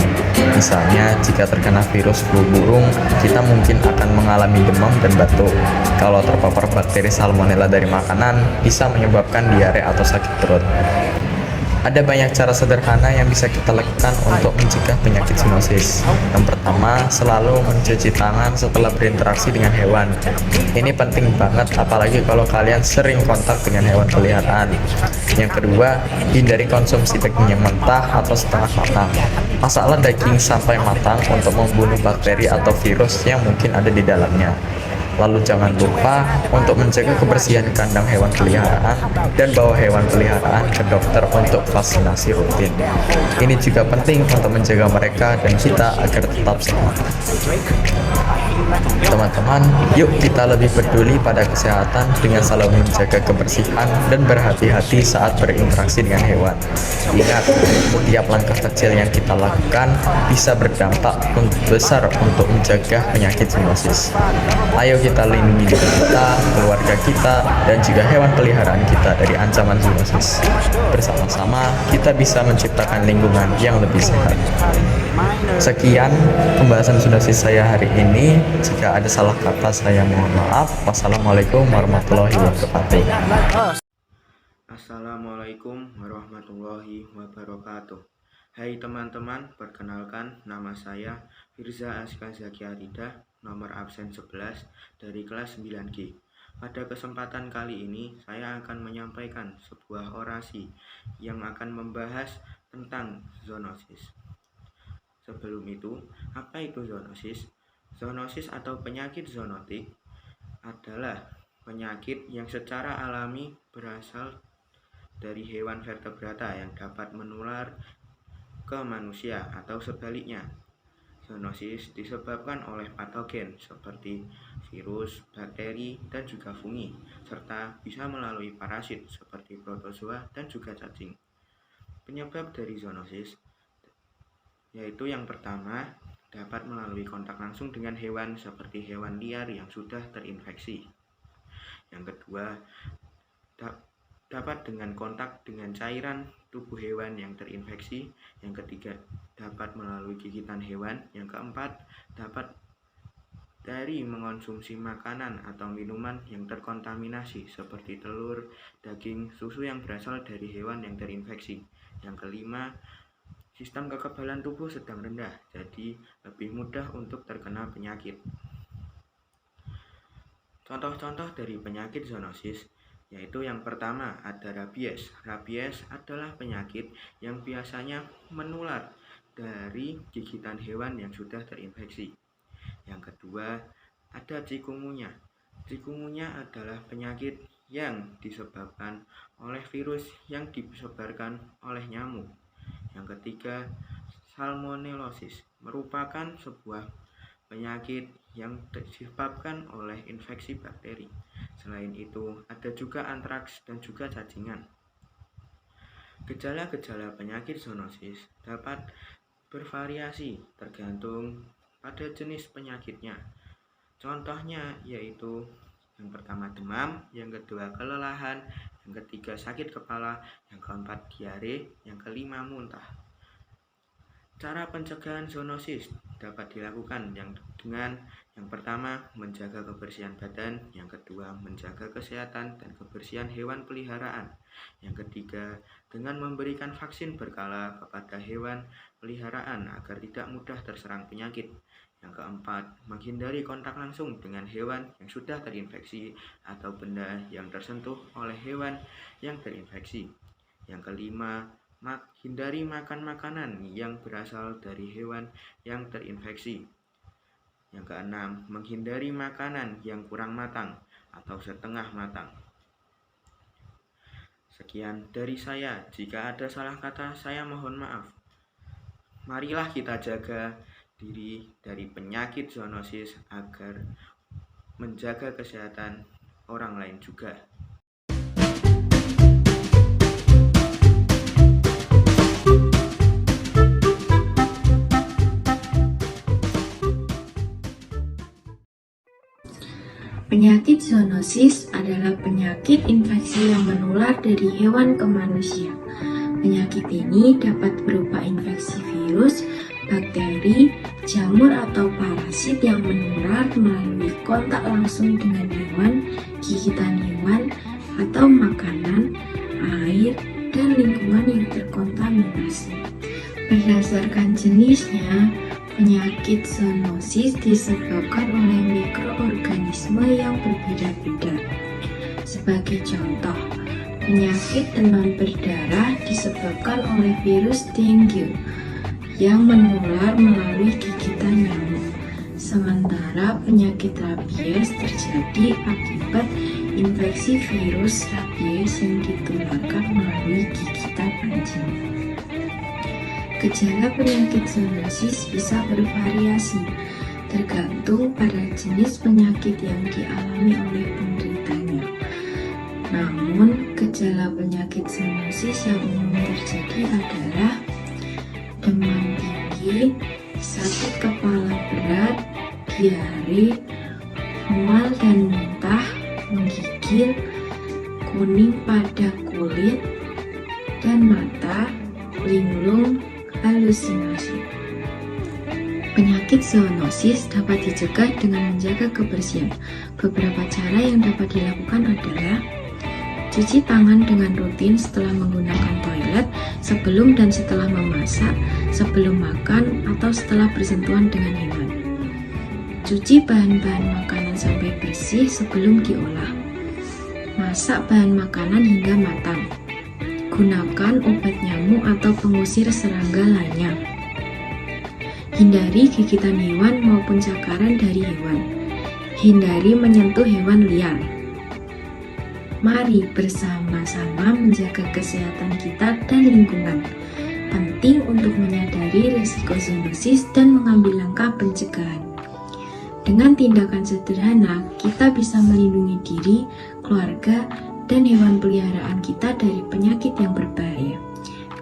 Misalnya, jika terkena virus flu burung, kita mungkin akan mengalami demam dan batuk. Kalau terpapar bakteri salmonella dari makanan, bisa menyebabkan diare atau sakit perut. Ada banyak cara sederhana yang bisa kita lakukan untuk mencegah penyakit zoonosis. Yang pertama, selalu mencuci tangan setelah berinteraksi dengan hewan. Ini penting banget, apalagi kalau kalian sering kontak dengan hewan peliharaan. Yang kedua, hindari konsumsi daging yang mentah atau setengah matang. Masaklah daging sampai matang untuk membunuh bakteri atau virus yang mungkin ada di dalamnya. Lalu jangan lupa untuk menjaga kebersihan kandang hewan peliharaan dan bawa hewan peliharaan ke dokter untuk vaksinasi rutin. Ini juga penting untuk menjaga mereka dan kita agar tetap sehat. Teman-teman, yuk kita lebih peduli pada kesehatan dengan selalu menjaga kebersihan dan berhati-hati saat berinteraksi dengan hewan. Ingat, setiap langkah kecil yang kita lakukan bisa berdampak besar untuk mencegah penyakit zoonosis. Ayo kita lindungi diri kita, keluarga kita, dan juga hewan peliharaan kita dari ancaman zoonosis. Bersama-sama, kita bisa menciptakan lingkungan yang lebih sehat. Sekian pembahasan zoonosis saya hari ini. Jika ada salah kata, saya mohon maaf. Wassalamualaikum warahmatullahi wabarakatuh. Assalamualaikum warahmatullahi wabarakatuh. Hai teman-teman, perkenalkan nama saya Firza Aska Zakiarida, nomor absen 11 dari kelas 9G. Pada kesempatan kali ini, saya akan menyampaikan sebuah orasi yang akan membahas tentang zoonosis. Sebelum itu, apa itu zoonosis? Zoonosis atau penyakit zoonotik adalah penyakit yang secara alami berasal dari hewan vertebrata yang dapat menular ke manusia atau sebaliknya. Zoonosis disebabkan oleh patogen seperti virus, bakteri, dan juga fungi, serta bisa melalui parasit seperti protozoa dan juga cacing. Penyebab dari zoonosis yaitu yang pertama, dapat melalui kontak langsung dengan hewan seperti hewan liar yang sudah terinfeksi. Yang kedua, dapat dengan kontak dengan cairan tubuh hewan yang terinfeksi. Yang ketiga, dapat melalui gigitan hewan. Yang keempat, dapat dari mengonsumsi makanan atau minuman yang terkontaminasi seperti telur, daging, susu yang berasal dari hewan yang terinfeksi. Yang kelima, sistem kekebalan tubuh sedang rendah, jadi lebih mudah untuk terkena penyakit. Contoh-contoh dari penyakit zoonosis yaitu yang pertama ada rabies. Rabies adalah penyakit yang biasanya menular dari gigitan hewan yang sudah terinfeksi. Yang kedua ada chikungunya. Chikungunya adalah penyakit yang disebabkan oleh virus yang disebarkan oleh nyamuk. Yang ketiga, salmonellosis merupakan sebuah penyakit yang disebabkan oleh infeksi bakteri. Selain itu, ada juga antraks dan juga cacingan. Gejala-gejala penyakit zoonosis dapat bervariasi tergantung pada jenis penyakitnya. Contohnya yaitu yang pertama demam, yang kedua kelelahan, yang ketiga sakit kepala, yang keempat diare, yang kelima muntah. Cara pencegahan zoonosis dapat dilakukan dengan yang pertama menjaga kebersihan badan, yang kedua menjaga kesehatan dan kebersihan hewan peliharaan, yang ketiga dengan memberikan vaksin berkala kepada hewan peliharaan agar tidak mudah terserang penyakit. Yang keempat, menghindari kontak langsung dengan hewan yang sudah terinfeksi atau benda yang tersentuh oleh hewan yang terinfeksi. Yang kelima, hindari makan makanan yang berasal dari hewan yang terinfeksi. Yang keenam, menghindari makanan yang kurang matang atau setengah matang. Sekian dari saya. Jika ada salah kata, saya mohon maaf. Marilah kita jaga diri dari penyakit zoonosis agar menjaga kesehatan orang lain juga. Penyakit zoonosis adalah penyakit infeksi yang menular dari hewan ke manusia. Penyakit ini dapat berupa infeksi virus, bakteri, jamur atau parasit yang menular melalui kontak langsung dengan hewan, gigitan hewan, atau makanan, air, dan lingkungan yang terkontaminasi. Berdasarkan jenisnya, penyakit zoonosis disebabkan oleh mikroorganisme yang berbeda-beda. Sebagai contoh, penyakit demam berdarah disebabkan oleh virus dengue yang menular melalui gigitan nyamuk. Sementara penyakit rabies terjadi akibat infeksi virus rabies yang ditularkan melalui gigitan anjing. Gejala penyakit zoonosis bisa bervariasi, tergantung pada jenis penyakit yang dialami oleh penderitanya. Namun, gejala penyakit zoonosis yang umum terjadi adalah demam tinggi, sakit kepala berat, diare, mual dan muntah, menggigil, kuning pada kulit dan mata, linglung, halusinasi. Penyakit zoonosis dapat dicegah dengan menjaga kebersihan. Beberapa cara yang dapat dilakukan adalah cuci tangan dengan rutin setelah menggunakan toilet, sebelum dan setelah memasak, sebelum makan, atau setelah bersentuhan dengan hewan. Cuci bahan-bahan makanan sampai bersih sebelum diolah. Masak bahan makanan hingga matang. Gunakan obat nyamuk atau pengusir serangga lainnya. Hindari gigitan hewan maupun cakaran dari hewan. Hindari menyentuh hewan liar. Mari bersama-sama menjaga kesehatan kita dan lingkungan. Penting untuk menyadari risiko zoonosis dan mengambil langkah pencegahan. Dengan tindakan sederhana, kita bisa melindungi diri, keluarga, dan hewan peliharaan kita dari penyakit yang berbahaya.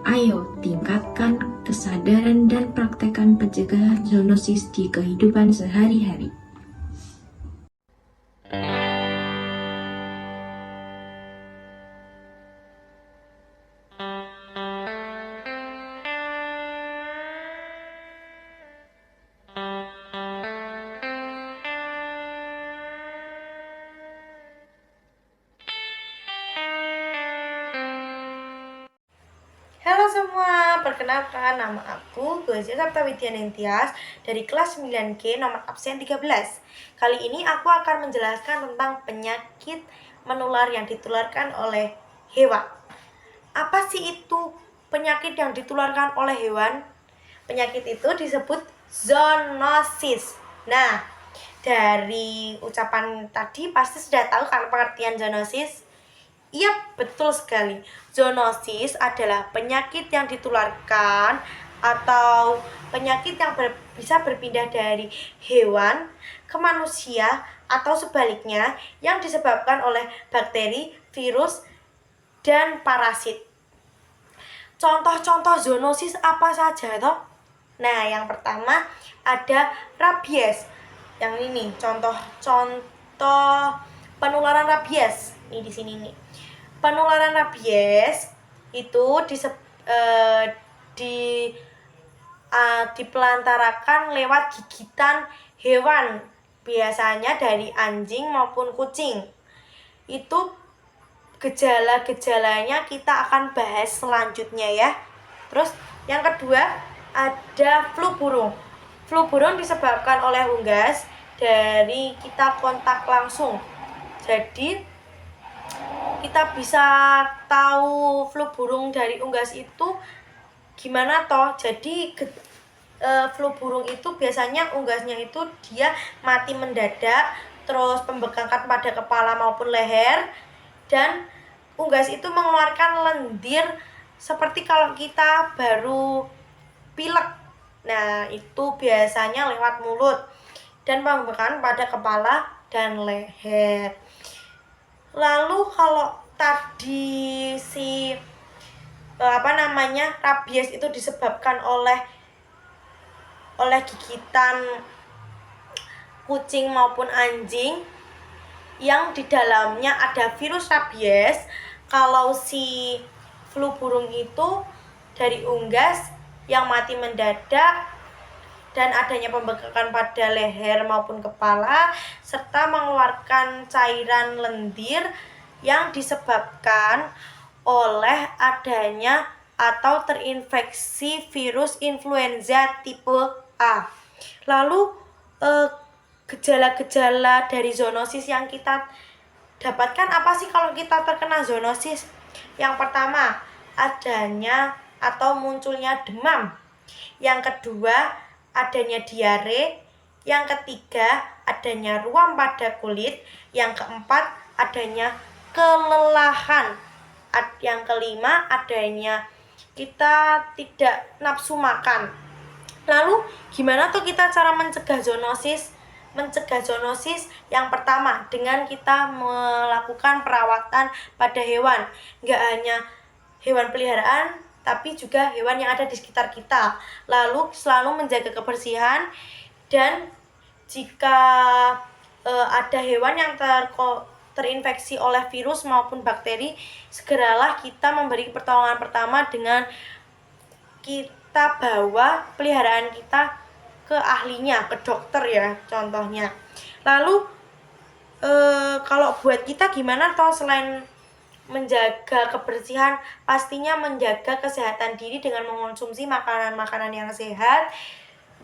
Ayo tingkatkan kesadaran dan praktekkan pencegahan zoonosis di kehidupan sehari-hari. Halo semua, perkenalkan nama aku Gosia Saptawidya Nentias dari kelas 9G nomor absen 13. Kali ini aku akan menjelaskan tentang penyakit menular yang ditularkan oleh hewan. Apa sih itu penyakit yang ditularkan oleh hewan? Penyakit itu disebut zoonosis. Nah, dari ucapan tadi pasti sudah tahu kan pengertian zoonosis? Iya, betul sekali. Zoonosis adalah penyakit yang ditularkan atau penyakit yang bisa berpindah dari hewan ke manusia atau sebaliknya yang disebabkan oleh bakteri, virus, dan parasit. Contoh-contoh zoonosis apa saja toh? Nah, yang pertama ada rabies. Yang ini contoh penularan rabies. Ini di sini nih. Penularan rabies itu dipelantarakan lewat gigitan hewan, biasanya dari anjing maupun kucing. Itu gejala-gejalanya kita akan bahas selanjutnya ya. Terus yang kedua ada flu burung. Flu burung disebabkan oleh unggas dari kita kontak langsung. Jadi kita bisa tahu flu burung dari unggas itu gimana toh? Jadi flu burung itu biasanya unggasnya itu dia mati mendadak, terus pembengkakan pada kepala maupun leher, dan unggas itu mengeluarkan lendir seperti kalau kita baru pilek. Nah, itu biasanya lewat mulut dan pembengkakan pada kepala dan leher. Lalu kalau tadi rabies itu disebabkan oleh gigitan kucing maupun anjing yang di dalamnya ada virus rabies. Kalau si flu burung itu dari unggas yang mati mendadak dan adanya pembengkakan pada leher maupun kepala, serta mengeluarkan cairan lendir yang disebabkan oleh adanya atau terinfeksi virus influenza tipe A. Lalu gejala-gejala dari zoonosis yang kita dapatkan apa sih kalau kita terkena zoonosis? Yang pertama, adanya atau munculnya demam. Yang kedua, adanya diare. Yang ketiga, adanya ruam pada kulit. Yang keempat, adanya kelelahan. Yang kelima, adanya kita tidak nafsu makan. Lalu gimana tuh kita cara mencegah zoonosis? Mencegah zoonosis yang pertama dengan kita melakukan perawatan pada hewan. Nggak hanya hewan peliharaan, tapi juga hewan yang ada di sekitar kita. Lalu selalu menjaga kebersihan, dan jika ada hewan yang terinfeksi oleh virus maupun bakteri, segeralah kita memberi pertolongan pertama dengan kita bawa peliharaan kita ke ahlinya, ke dokter ya contohnya. Lalu kalau buat kita gimana toh, selain menjaga kebersihan, pastinya menjaga kesehatan diri dengan mengonsumsi makanan-makanan yang sehat,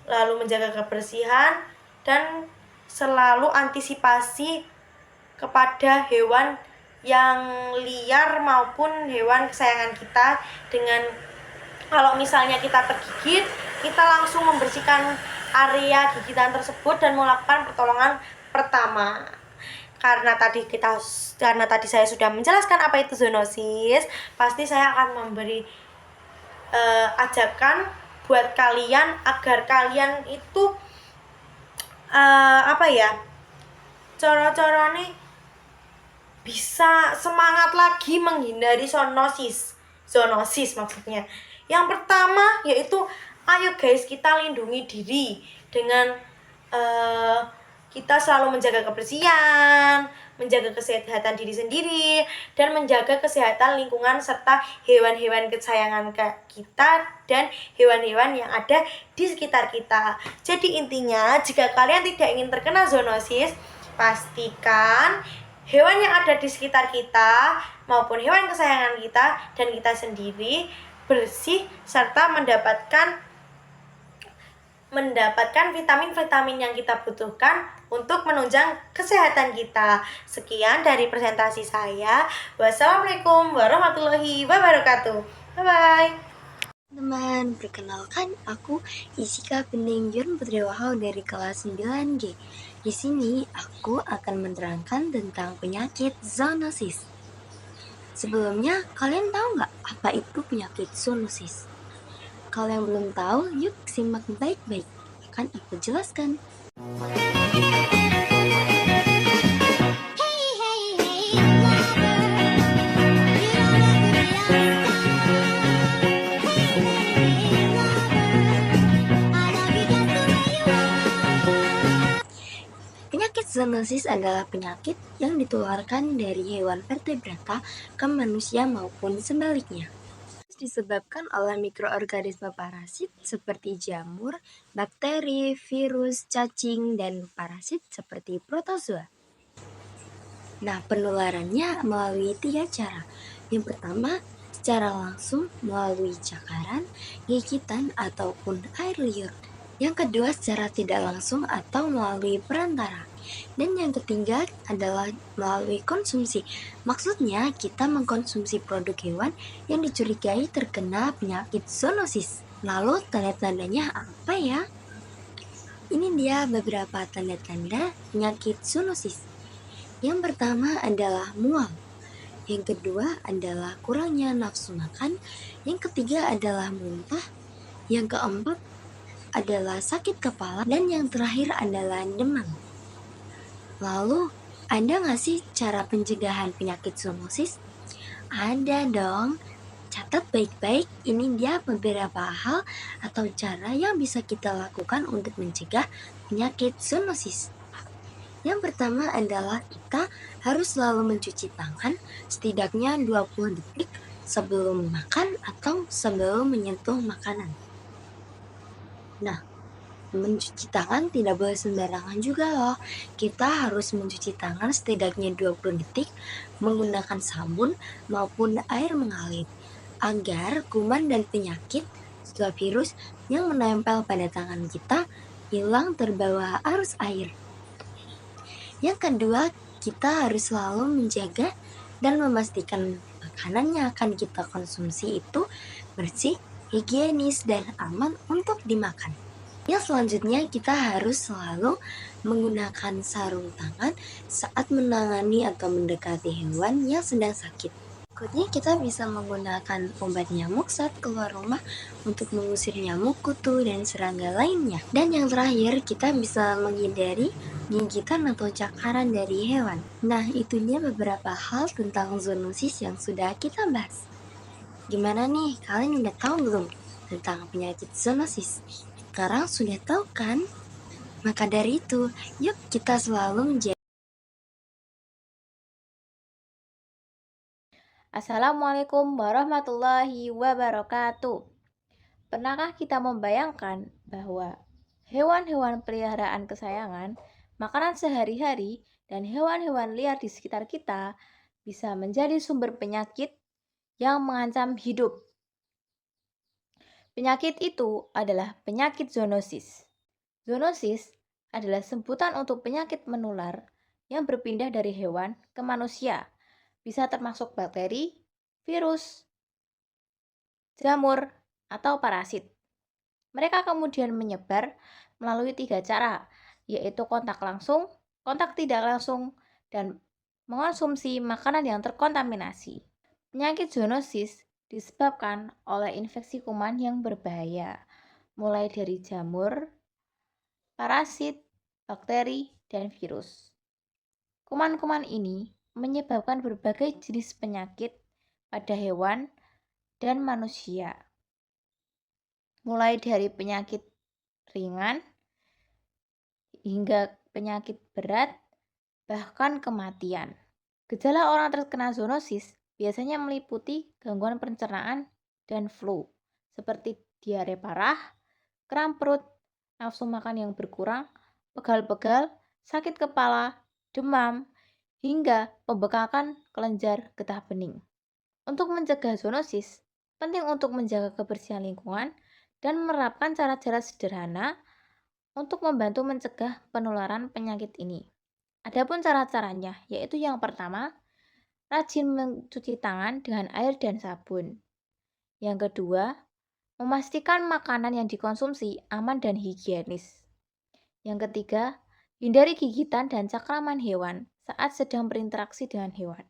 lalu menjaga kebersihan, dan selalu antisipasi kepada hewan yang liar maupun hewan kesayangan kita. Dengan kalau misalnya kita tergigit, kita langsung membersihkan area gigitan tersebut dan melakukan pertolongan pertama. Karena tadi saya sudah menjelaskan apa itu zoonosis, pasti saya akan memberi ajakan buat kalian agar kalian itu coro-corone bisa semangat lagi menghindari zoonosis maksudnya. Yang pertama yaitu, ayo guys, kita lindungi diri dengan kita selalu menjaga kebersihan, menjaga kesehatan diri sendiri, dan menjaga kesehatan lingkungan serta hewan-hewan kesayangan kita dan hewan-hewan yang ada di sekitar kita. Jadi intinya, jika kalian tidak ingin terkena zoonosis, pastikan hewan yang ada di sekitar kita maupun hewan kesayangan kita dan kita sendiri bersih serta mendapatkan vitamin-vitamin yang kita butuhkan untuk menunjang kesehatan kita. Sekian dari presentasi saya. Wassalamualaikum warahmatullahi wabarakatuh. Bye-bye. Teman, perkenalkan aku Isika Peninggian Putri Wahau dari kelas 9G. Di sini aku akan menerangkan tentang penyakit zoonosis. Sebelumnya, kalian tahu nggak apa itu penyakit zoonosis? Kalau yang belum tahu, yuk simak baik-baik. Akan aku jelaskan. Penyakit zoonosis adalah penyakit yang ditularkan dari hewan vertebrata ke manusia maupun sebaliknya. Disebabkan oleh mikroorganisme parasit seperti jamur, bakteri, virus, cacing, dan parasit seperti protozoa. Nah, penularannya melalui 3 cara. Yang pertama, secara langsung melalui cakaran, gigitan, ataupun air liur. Yang kedua, secara tidak langsung atau melalui perantara. Dan yang ketiga adalah melalui konsumsi. Maksudnya kita mengkonsumsi produk hewan yang dicurigai terkena penyakit zoonosis. Lalu tanda-tandanya apa ya? Ini dia beberapa tanda-tanda penyakit zoonosis. Yang pertama adalah mual. Yang kedua adalah kurangnya nafsu makan. Yang ketiga adalah muntah. Yang keempat adalah sakit kepala. Dan yang terakhir adalah demam. Lalu, ada nggak sih cara pencegahan penyakit zoonosis? Ada dong. Catat baik-baik, ini dia beberapa hal atau cara yang bisa kita lakukan untuk mencegah penyakit zoonosis. Yang pertama adalah kita harus selalu mencuci tangan setidaknya 20 detik sebelum makan atau sebelum menyentuh makanan. Nah, Mencuci tangan tidak boleh sembarangan juga loh. Kita harus mencuci tangan setidaknya 20 detik menggunakan sabun maupun air mengalir agar kuman dan penyakit serta virus yang menempel pada tangan kita hilang terbawa arus air. Yang kedua, kita harus selalu menjaga dan memastikan makanan yang akan kita konsumsi itu bersih, higienis, dan aman untuk dimakan. Yang selanjutnya, kita harus selalu menggunakan sarung tangan saat menangani atau mendekati hewan yang sedang sakit. Berikutnya, kita bisa menggunakan obat nyamuk saat keluar rumah untuk mengusir nyamuk, kutu, dan serangga lainnya. Dan yang terakhir, kita bisa menghindari gigitan atau cakaran dari hewan. Nah, itu dia beberapa hal tentang zoonosis yang sudah kita bahas. Gimana nih, kalian udah tahu belum tentang penyakit zoonosis? Sekarang sudah tahu kan? Maka dari itu, yuk kita selalu menjaga. Assalamualaikum warahmatullahi wabarakatuh. Pernahkah kita membayangkan bahwa hewan-hewan peliharaan kesayangan, makanan sehari-hari, dan hewan-hewan liar di sekitar kita bisa menjadi sumber penyakit yang mengancam hidup? Penyakit itu adalah penyakit zoonosis. Zoonosis adalah sebutan untuk penyakit menular yang berpindah dari hewan ke manusia. Bisa termasuk bakteri, virus, jamur, atau parasit. Mereka kemudian menyebar melalui 3 cara, yaitu kontak langsung, kontak tidak langsung, dan mengonsumsi makanan yang terkontaminasi. Penyakit zoonosis disebabkan oleh infeksi kuman yang berbahaya, mulai dari jamur, parasit, bakteri, dan virus. Kuman-kuman ini menyebabkan berbagai jenis penyakit pada hewan dan manusia, mulai dari penyakit ringan hingga penyakit berat, bahkan kematian. Gejala orang terkena zoonosis biasanya meliputi gangguan pencernaan dan flu, seperti diare parah, kram perut, nafsu makan yang berkurang, pegal-pegal, sakit kepala, demam, hingga pembekakan kelenjar getah bening. Untuk mencegah zoonosis, penting untuk menjaga kebersihan lingkungan dan menerapkan cara-cara sederhana untuk membantu mencegah penularan penyakit ini. Adapun cara-caranya, yaitu yang pertama, rajin mencuci tangan dengan air dan sabun. Yang kedua, memastikan makanan yang dikonsumsi aman dan higienis. Yang ketiga, hindari gigitan dan cengkraman hewan saat sedang berinteraksi dengan hewan.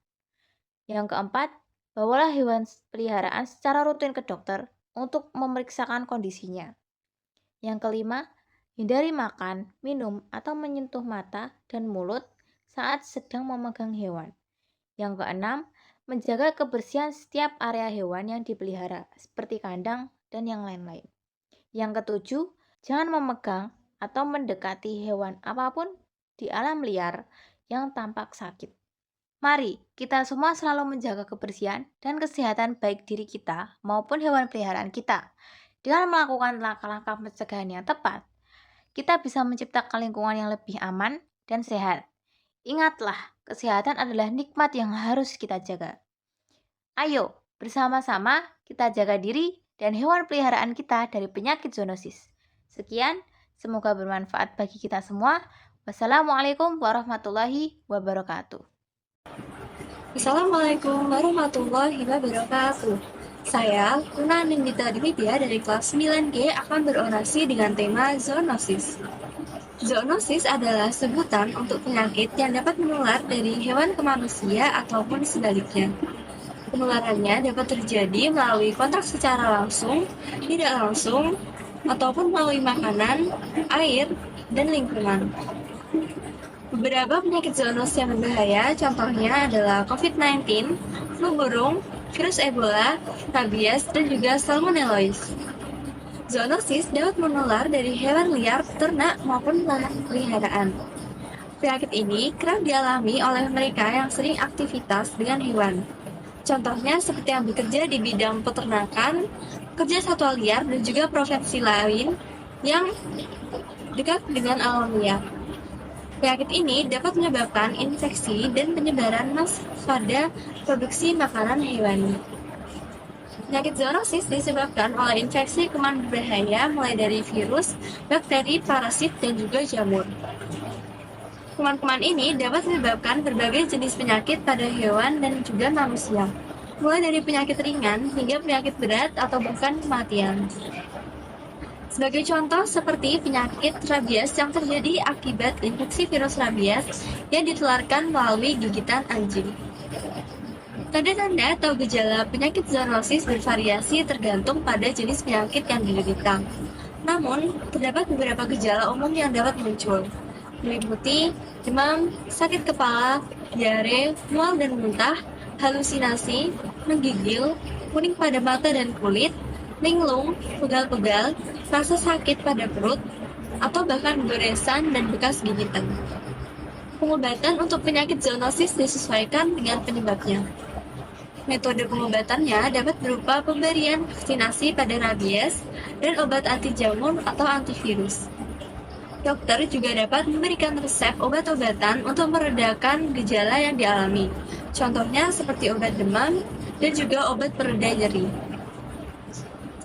Yang keempat, bawalah hewan peliharaan secara rutin ke dokter untuk memeriksakan kondisinya. Yang kelima, hindari makan, minum, atau menyentuh mata dan mulut saat sedang memegang hewan. Yang keenam, menjaga kebersihan setiap area hewan yang dipelihara, seperti kandang dan yang lain-lain. Yang ketujuh, jangan memegang atau mendekati hewan apapun di alam liar yang tampak sakit. Mari kita semua selalu menjaga kebersihan dan kesehatan baik diri kita maupun hewan peliharaan kita. Dengan melakukan langkah-langkah pencegahan yang tepat, kita bisa menciptakan lingkungan yang lebih aman dan sehat. Ingatlah, kesehatan adalah nikmat yang harus kita jaga. Ayo, bersama-sama kita jaga diri dan hewan peliharaan kita dari penyakit zoonosis. Sekian, semoga bermanfaat bagi kita semua. Wassalamualaikum warahmatullahi wabarakatuh. Assalamualaikum warahmatullahi wabarakatuh. Saya, Luna Nindita Dwitya dari kelas 9G akan berorasi dengan tema zoonosis. Zoonosis adalah sebutan untuk penyakit yang dapat menular dari hewan ke manusia ataupun sebaliknya. Penularannya dapat terjadi melalui kontak secara langsung, tidak langsung, ataupun melalui makanan, air, dan lingkungan. Beberapa penyakit zoonosis yang berbahaya contohnya adalah COVID-19, flu burung, virus Ebola, rabies, dan juga salmonellosis. Zoonosis dapat menular dari hewan liar, ternak, maupun ternak peliharaan. Penyakit ini kerap dialami oleh mereka yang sering aktivitas dengan hewan. Contohnya seperti yang bekerja di bidang peternakan, kerja satwa liar, dan juga profesi lain yang dekat dengan alam liar. Penyakit ini dapat menyebabkan infeksi dan penyebaran mass pada produksi makanan hewani. Penyakit zoonosis disebabkan oleh infeksi kuman berbahaya mulai dari virus, bakteri, parasit, dan juga jamur. Kuman-kuman ini dapat menyebabkan berbagai jenis penyakit pada hewan dan juga manusia, mulai dari penyakit ringan hingga penyakit berat atau bahkan kematian. Sebagai contoh seperti penyakit rabies yang terjadi akibat infeksi virus rabies yang ditularkan melalui gigitan anjing. Tanda-tanda atau gejala penyakit zoonosis bervariasi tergantung pada jenis penyakit yang diderita. Namun, terdapat beberapa gejala umum yang dapat muncul, meliputi demam, sakit kepala, diare, mual dan muntah, halusinasi, menggigil, kuning pada mata dan kulit, linglung, pegal-pegal, rasa sakit pada perut, atau bahkan goresan dan bekas gigitan. Pengobatan untuk penyakit zoonosis disesuaikan dengan penyebabnya. Metode pengobatannya dapat berupa pemberian vaksinasi pada rabies dan obat anti jamur atau antivirus. Dokter juga dapat memberikan resep obat-obatan untuk meredakan gejala yang dialami. Contohnya seperti obat demam dan juga obat pereda nyeri.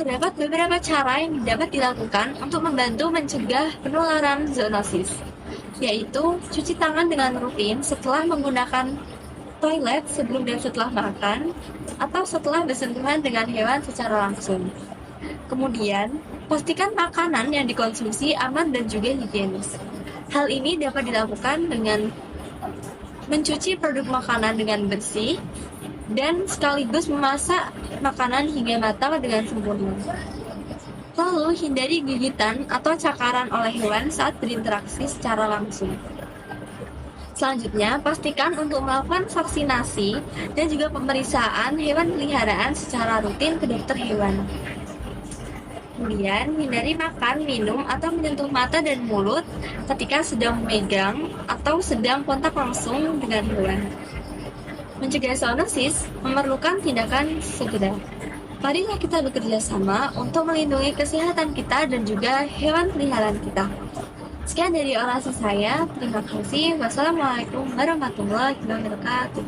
Terdapat beberapa cara yang dapat dilakukan untuk membantu mencegah penularan zoonosis, yaitu cuci tangan dengan rutin setelah menggunakan toilet sebelum dan setelah makan, atau setelah bersentuhan dengan hewan secara langsung. Kemudian, pastikan makanan yang dikonsumsi aman dan juga higienis. Hal ini dapat dilakukan dengan mencuci produk makanan dengan bersih, dan sekaligus memasak makanan hingga matang dengan sempurna. Lalu, hindari gigitan atau cakaran oleh hewan saat berinteraksi secara langsung. Selanjutnya, pastikan untuk melakukan vaksinasi dan juga pemeriksaan hewan peliharaan secara rutin ke dokter hewan. Kemudian, hindari makan, minum, atau menyentuh mata dan mulut ketika sedang memegang atau sedang kontak langsung dengan hewan. Mencegah zoonosis memerlukan tindakan segera. Marilah kita bekerja sama untuk melindungi kesehatan kita dan juga hewan peliharaan kita. Sekian dari orasi saya. Terima kasih. Wassalamualaikum warahmatullahi wabarakatuh.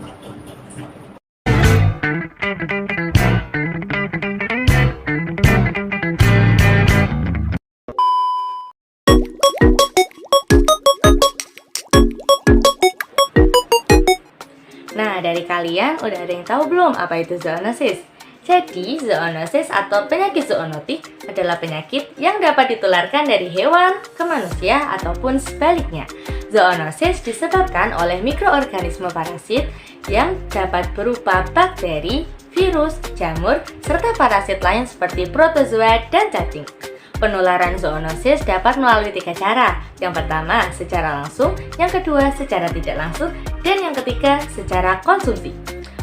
Nah, dari kalian udah ada yang tahu belum apa itu zoonosis? Jadi, zoonosis atau penyakit zoonotik adalah penyakit yang dapat ditularkan dari hewan ke manusia ataupun sebaliknya. Zoonosis disebabkan oleh mikroorganisme parasit yang dapat berupa bakteri, virus, jamur, serta parasit lain seperti protozoa dan cacing. Penularan zoonosis dapat melalui 3 cara. Yang pertama, secara langsung, yang kedua, secara tidak langsung, dan yang ketiga, secara konsumsi.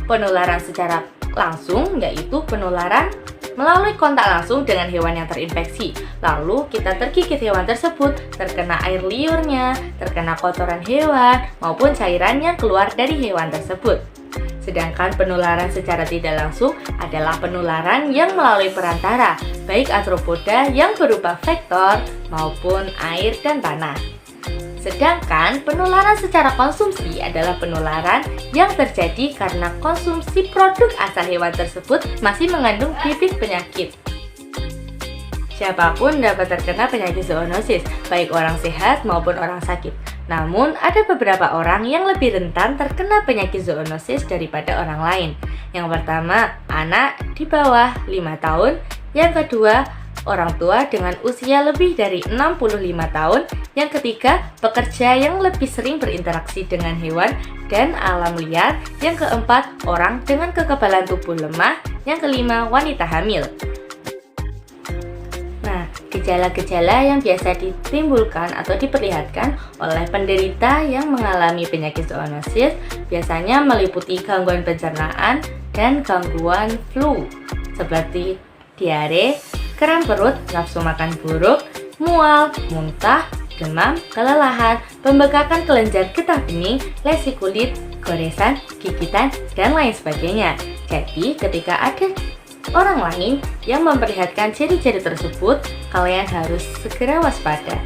Penularan secara langsung yaitu penularan melalui kontak langsung dengan hewan yang terinfeksi. Lalu kita tergigit hewan tersebut, terkena air liurnya, terkena kotoran hewan, maupun cairan yang keluar dari hewan tersebut. Sedangkan penularan secara tidak langsung adalah penularan yang melalui perantara, baik arthropoda yang berupa vektor maupun air dan tanah. Sedangkan penularan secara konsumsi adalah penularan yang terjadi karena konsumsi produk asal hewan tersebut masih mengandung bibit penyakit. Siapapun dapat terkena penyakit zoonosis, baik orang sehat maupun orang sakit. Namun, ada beberapa orang yang lebih rentan terkena penyakit zoonosis daripada orang lain. Yang pertama, anak di bawah 5 tahun. Yang kedua, orang tua dengan usia lebih dari 65 tahun. Yang ketiga, pekerja yang lebih sering berinteraksi dengan hewan dan alam liar. Yang keempat, orang dengan kekebalan tubuh lemah. Yang kelima, wanita hamil. Nah, gejala-gejala yang biasa ditimbulkan atau diperlihatkan oleh penderita yang mengalami penyakit zoonosis biasanya meliputi gangguan pencernaan dan gangguan flu seperti diare, kram perut, nafsu makan buruk, mual, muntah, demam, kelelahan, pembengkakan kelenjar getah bening, lesi kulit, goresan, gigitan, dan lain sebagainya. Jadi, ketika ada orang lain yang memperlihatkan ciri-ciri tersebut, kalian harus segera waspada.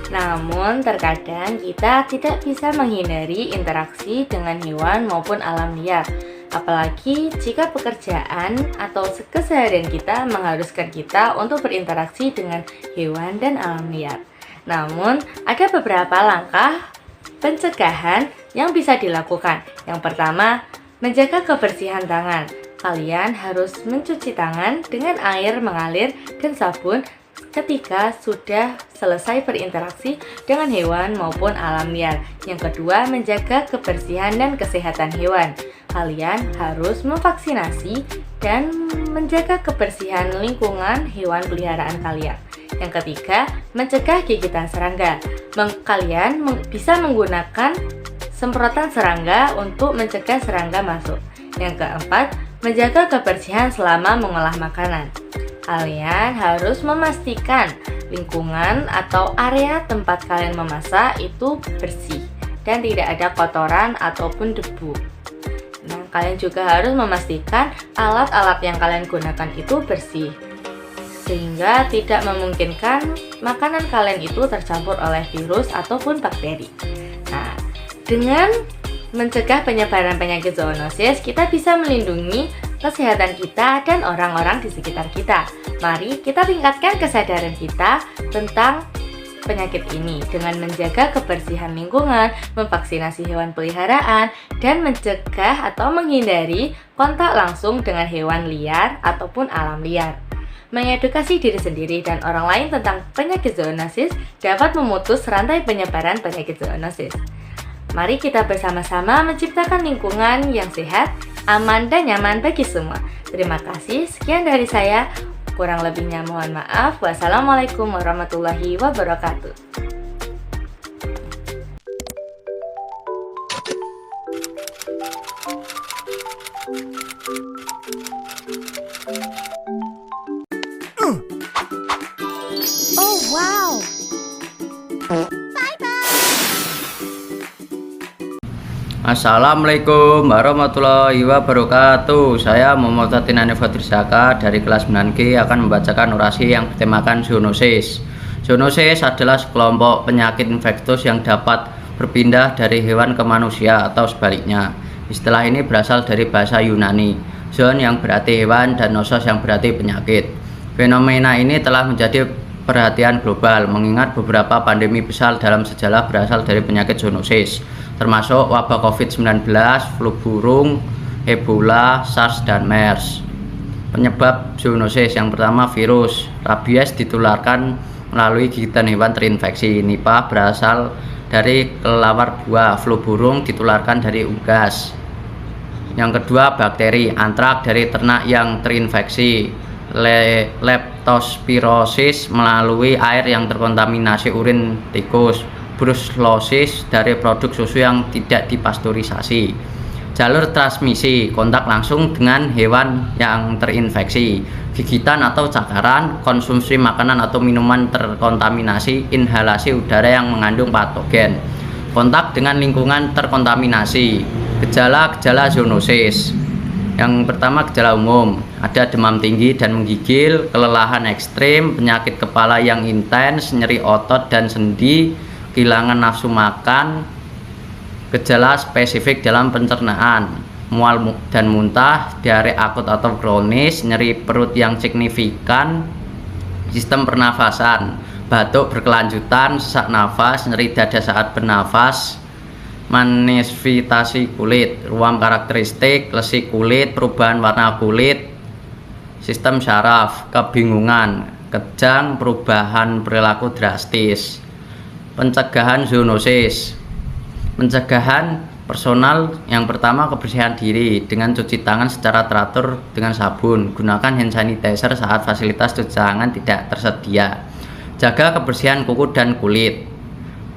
Namun, terkadang kita tidak bisa menghindari interaksi dengan hewan maupun alam liar. Apalagi jika pekerjaan atau keseharian kita mengharuskan kita untuk berinteraksi dengan hewan dan alam liar. Namun, ada beberapa langkah pencegahan yang bisa dilakukan. Yang pertama, menjaga kebersihan tangan. Kalian harus mencuci tangan dengan air mengalir dan sabun ketika sudah selesai berinteraksi dengan hewan maupun alam liar. Yang kedua, menjaga kebersihan dan kesehatan hewan. Kalian harus memvaksinasi dan menjaga kebersihan lingkungan hewan peliharaan kalian. Yang ketiga, mencegah gigitan serangga. Kalian bisa menggunakan semprotan serangga untuk mencegah serangga masuk. Yang keempat, menjaga kebersihan selama mengolah makanan. Kalian harus memastikan lingkungan atau area tempat kalian memasak itu bersih dan tidak ada kotoran ataupun debu. Nah, kalian juga harus memastikan alat-alat yang kalian gunakan itu bersih, sehingga tidak memungkinkan makanan kalian itu tercampur oleh virus ataupun bakteri. Nah, dengan mencegah penyebaran penyakit zoonosis, kita bisa melindungi kesehatan kita dan orang-orang di sekitar kita. Mari kita tingkatkan kesadaran kita tentang penyakit ini dengan menjaga kebersihan lingkungan, memvaksinasi hewan peliharaan, dan mencegah atau menghindari kontak langsung dengan hewan liar ataupun alam liar. Mengedukasi diri sendiri dan orang lain tentang penyakit zoonosis dapat memutus rantai penyebaran penyakit zoonosis. Mari kita bersama-sama menciptakan lingkungan yang sehat, aman, dan nyaman bagi semua. Terima kasih, sekian dari saya. Kurang lebihnya mohon maaf. Wassalamualaikum warahmatullahi wabarakatuh. Oh wow. Assalamualaikum warahmatullahi wabarakatuh. Saya Muhammad Tinani Fadrizaka dari kelas 9G akan membacakan orasi yang bertemakan zoonosis. Zoonosis adalah sekelompok penyakit infeksius yang dapat berpindah dari hewan ke manusia atau sebaliknya. Istilah ini berasal dari bahasa Yunani, zoon yang berarti hewan dan nosos yang berarti penyakit. Fenomena ini telah menjadi perhatian global mengingat beberapa pandemi besar dalam sejarah berasal dari penyakit zoonosis, termasuk wabah COVID-19, flu burung, Ebola, SARS, dan MERS. Penyebab zoonosis yang pertama virus. Rabies ditularkan melalui gigitan hewan terinfeksi. Nipah berasal dari kelelawar buah. Flu burung ditularkan dari unggas. Yang kedua bakteri. Antrak dari ternak yang terinfeksi. Leptospirosis melalui air yang terkontaminasi urin tikus. Brucellosis dari produk susu yang tidak dipasteurisasi. Jalur transmisi, kontak langsung dengan hewan yang terinfeksi, gigitan atau cakaran, konsumsi makanan atau minuman terkontaminasi, inhalasi udara yang mengandung patogen, kontak dengan lingkungan terkontaminasi. Gejala-gejala zoonosis. Yang pertama gejala umum, ada demam tinggi dan menggigil, kelelahan ekstrim, penyakit kepala yang intens, nyeri otot dan sendi, kehilangan nafsu makan. Gejala spesifik dalam pencernaan, mual dan muntah, diare akut atau kronis, nyeri perut yang signifikan, sistem pernafasan, batuk berkelanjutan, sesak nafas, nyeri dada saat bernafas, manifestasi kulit, ruam karakteristik, lesi kulit, perubahan warna kulit, sistem syaraf, kebingungan, kejang, perubahan perilaku drastis. Pencegahan zoonosis. Pencegahan personal yang pertama kebersihan diri dengan cuci tangan secara teratur dengan sabun. Gunakan hand sanitizer saat fasilitas cuci tangan tidak tersedia. Jaga kebersihan kuku dan kulit.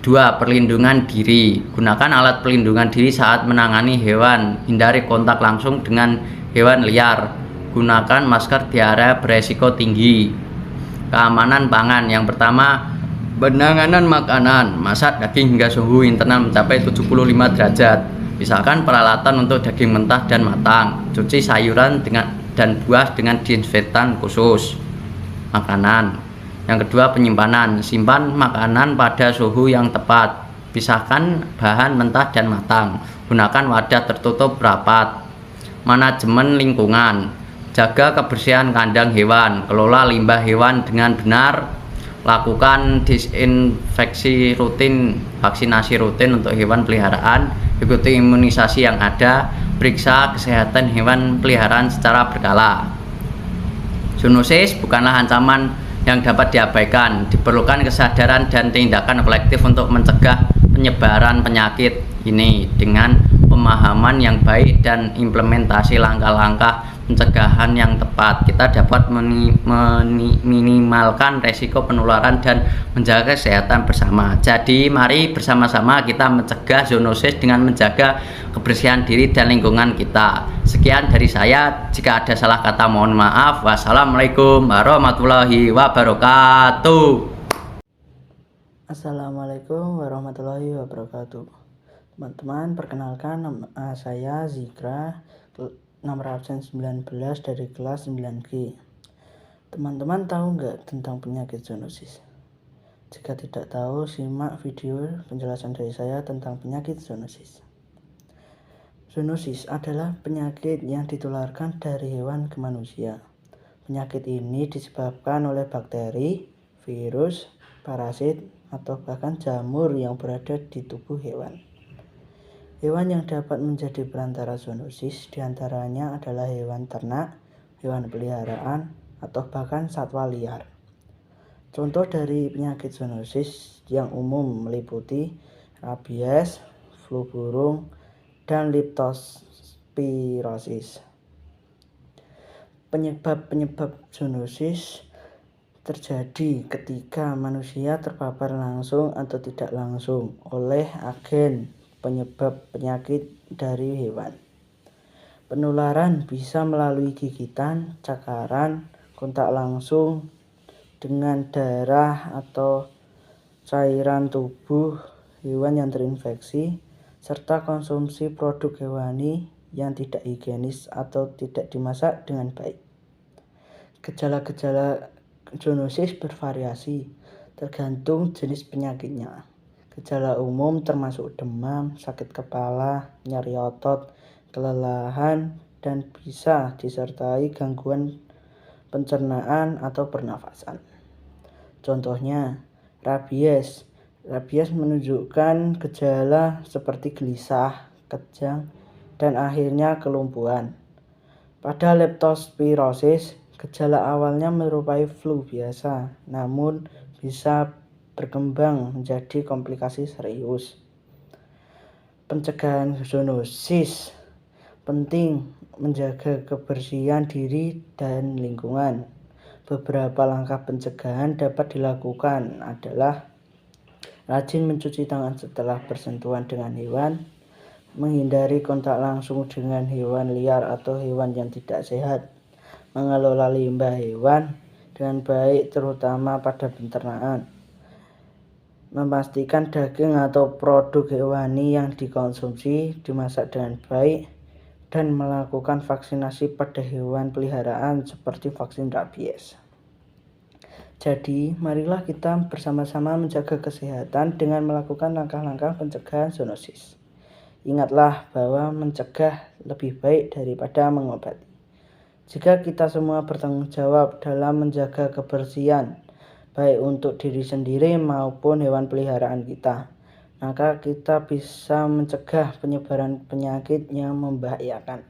2. Perlindungan diri. Gunakan alat pelindungan diri saat menangani hewan. Hindari kontak langsung dengan hewan liar. Gunakan masker di area beresiko tinggi. Keamanan pangan yang pertama, penanganan makanan, masak daging hingga suhu internal mencapai 75 derajat. Pisahkan peralatan untuk daging mentah dan matang. Cuci sayuran dan buah dengan disinfektan khusus. Makanan. Yang kedua, penyimpanan. Simpan makanan pada suhu yang tepat. Pisahkan bahan mentah dan matang. Gunakan wadah tertutup rapat. Manajemen lingkungan. Jaga kebersihan kandang hewan. Kelola limbah hewan dengan benar. Lakukan disinfeksi rutin, vaksinasi rutin untuk hewan peliharaan. Ikuti imunisasi yang ada. Periksa kesehatan hewan peliharaan secara berkala. Zoonosis bukanlah ancaman yang dapat diabaikan. Diperlukan kesadaran dan tindakan kolektif untuk mencegah penyebaran penyakit ini dengan pemahaman yang baik dan implementasi langkah-langkah pencegahan yang tepat. Kita dapat minimalkan resiko penularan dan menjaga kesehatan bersama. Jadi mari bersama-sama kita mencegah zoonosis dengan menjaga kebersihan diri dan lingkungan kita. Sekian dari saya. Jika ada salah kata mohon maaf. Wassalamualaikum warahmatullahi wabarakatuh. Assalamualaikum warahmatullahi wabarakatuh. Teman-teman, perkenalkan nama saya Zikra, nomor absen 19 dari kelas 9G. Teman-teman tahu nggak tentang penyakit zoonosis? Jika tidak tahu, simak video penjelasan dari saya tentang penyakit zoonosis. Zoonosis adalah penyakit yang ditularkan dari hewan ke manusia. Penyakit ini disebabkan oleh bakteri, virus, parasit, atau bahkan jamur yang berada di tubuh hewan. Hewan yang dapat menjadi perantara zoonosis diantaranya adalah hewan ternak, hewan peliharaan, atau bahkan satwa liar. Contoh dari penyakit zoonosis yang umum meliputi rabies, flu burung, dan leptospirosis. Penyebab zoonosis terjadi ketika manusia terpapar langsung atau tidak langsung oleh agen penyebab penyakit dari hewan. Penularan bisa melalui gigitan, cakaran, kontak langsung dengan darah atau cairan tubuh hewan yang terinfeksi, serta konsumsi produk hewani yang tidak higienis atau tidak dimasak dengan baik. Gejala-gejala zoonosis bervariasi tergantung jenis penyakitnya. Gejala umum termasuk demam, sakit kepala, nyeri otot, kelelahan, dan bisa disertai gangguan pencernaan atau pernafasan. Contohnya, rabies. Rabies menunjukkan gejala seperti gelisah, kejang, dan akhirnya kelumpuhan. Pada leptospirosis, gejala awalnya menyerupai flu biasa, namun bisa berkembang menjadi komplikasi serius. Pencegahan zoonosis penting menjaga kebersihan diri dan lingkungan. Beberapa langkah pencegahan dapat dilakukan adalah rajin mencuci tangan setelah bersentuhan dengan hewan, menghindari kontak langsung dengan hewan liar atau hewan yang tidak sehat, mengelola limbah hewan dengan baik terutama pada pencernaan, memastikan daging atau produk hewani yang dikonsumsi dimasak dengan baik, dan melakukan vaksinasi pada hewan peliharaan seperti vaksin rabies. Jadi, marilah kita bersama-sama menjaga kesehatan dengan melakukan langkah-langkah pencegahan zoonosis. Ingatlah bahwa mencegah lebih baik daripada mengobati. Jika kita semua bertanggung jawab dalam menjaga kebersihan, baik untuk diri sendiri maupun hewan peliharaan kita, maka kita bisa mencegah penyebaran penyakit yang membahayakan.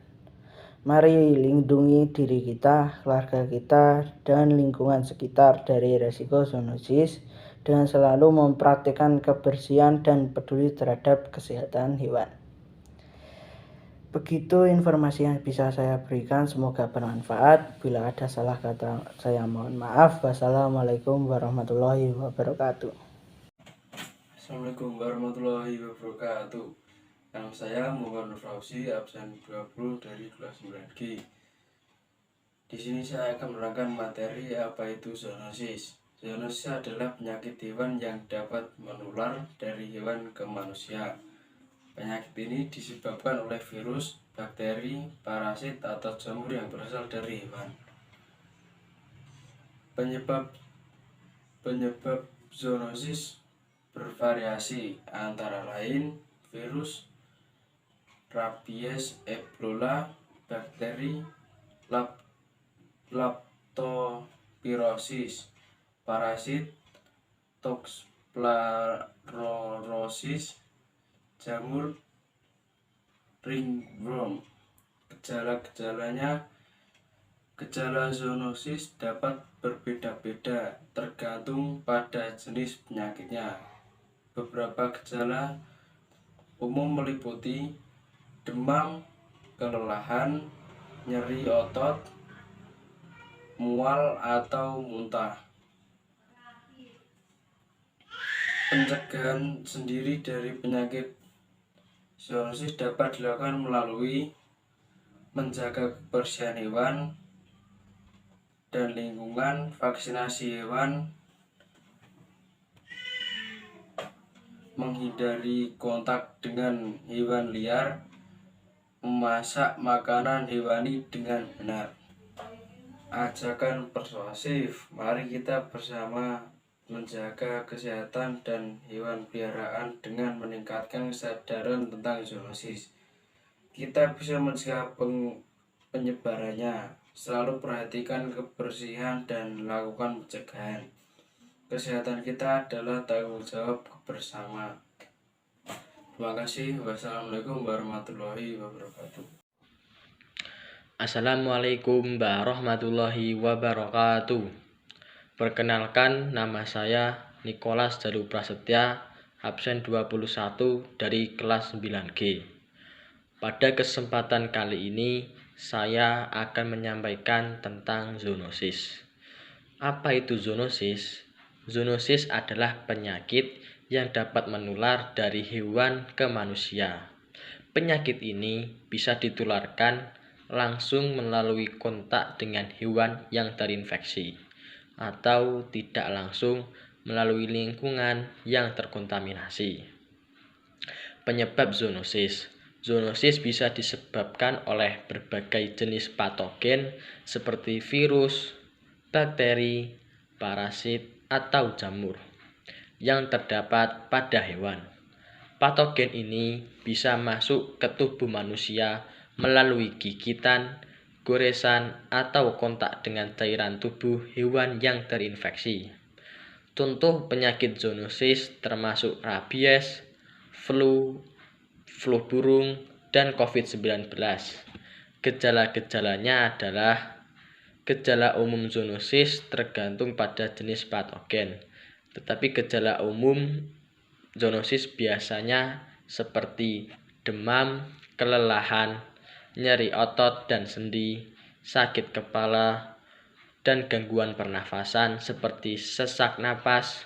Mari lindungi diri kita, keluarga kita, dan lingkungan sekitar dari resiko zoonosis dengan selalu mempraktikkan kebersihan dan peduli terhadap kesehatan hewan. Begitu informasi yang bisa saya berikan, semoga bermanfaat. Bila ada salah kata, saya mohon maaf. Wassalamualaikum warahmatullahi wabarakatuh. Assalamualaikum warahmatullahi wabarakatuh. Nama saya Muhammad Nur Fauzi, absen 20 dari kelas 9G. Di sini saya akan menerangkan materi apa itu zoonosis. Zoonosis adalah penyakit hewan yang dapat menular dari hewan ke manusia. Penyakit ini disebabkan oleh virus, bakteri, parasit, atau jamur yang berasal dari hewan. Penyebab zoonosis bervariasi, antara lain virus, rabies, Ebola, bakteri, leptospirosis, parasit, toxoplasmosis, jamur, ringworm. Gejala zoonosis dapat berbeda-beda tergantung pada jenis penyakitnya. Beberapa gejala umum meliputi demam, kelelahan, nyeri otot, mual atau muntah. Pencegahan sendiri dari penyakit zoonosis dapat dilakukan melalui menjaga kebersihan hewan dan lingkungan, vaksinasi hewan, menghindari kontak dengan hewan liar, memasak makanan hewani dengan benar. Ajakan persuasif, mari kita bersama menjaga kesehatan dan hewan peliharaan dengan meningkatkan kesadaran tentang zoonosis. Kita bisa mencegah penyebarannya. Selalu perhatikan kebersihan dan lakukan pencegahan. Kesehatan kita adalah tanggung jawab bersama. Terima kasih. Wassalamualaikum warahmatullahi wabarakatuh. Assalamualaikum warahmatullahi wabarakatuh. Perkenalkan, nama saya Nicholas Daru Prasetya, absen 21 dari kelas 9G. Pada kesempatan kali ini, saya akan menyampaikan tentang zoonosis. Apa itu zoonosis? Zoonosis adalah penyakit yang dapat menular dari hewan ke manusia. Penyakit ini bisa ditularkan langsung melalui kontak dengan hewan yang terinfeksi, atau tidak langsung melalui lingkungan yang terkontaminasi. Penyebab zoonosis. Zoonosis bisa disebabkan oleh berbagai jenis patogen seperti virus, bakteri, parasit, atau jamur yang terdapat pada hewan. Patogen ini bisa masuk ke tubuh manusia melalui gigitan, goresan, atau kontak dengan cairan tubuh hewan yang terinfeksi. Contoh penyakit zoonosis termasuk rabies, flu burung, dan COVID-19. Gejala-gejalanya adalah gejala umum zoonosis tergantung pada jenis patogen. Tetapi gejala umum zoonosis biasanya seperti demam, kelelahan, nyeri otot dan sendi, sakit kepala, dan gangguan pernafasan seperti sesak napas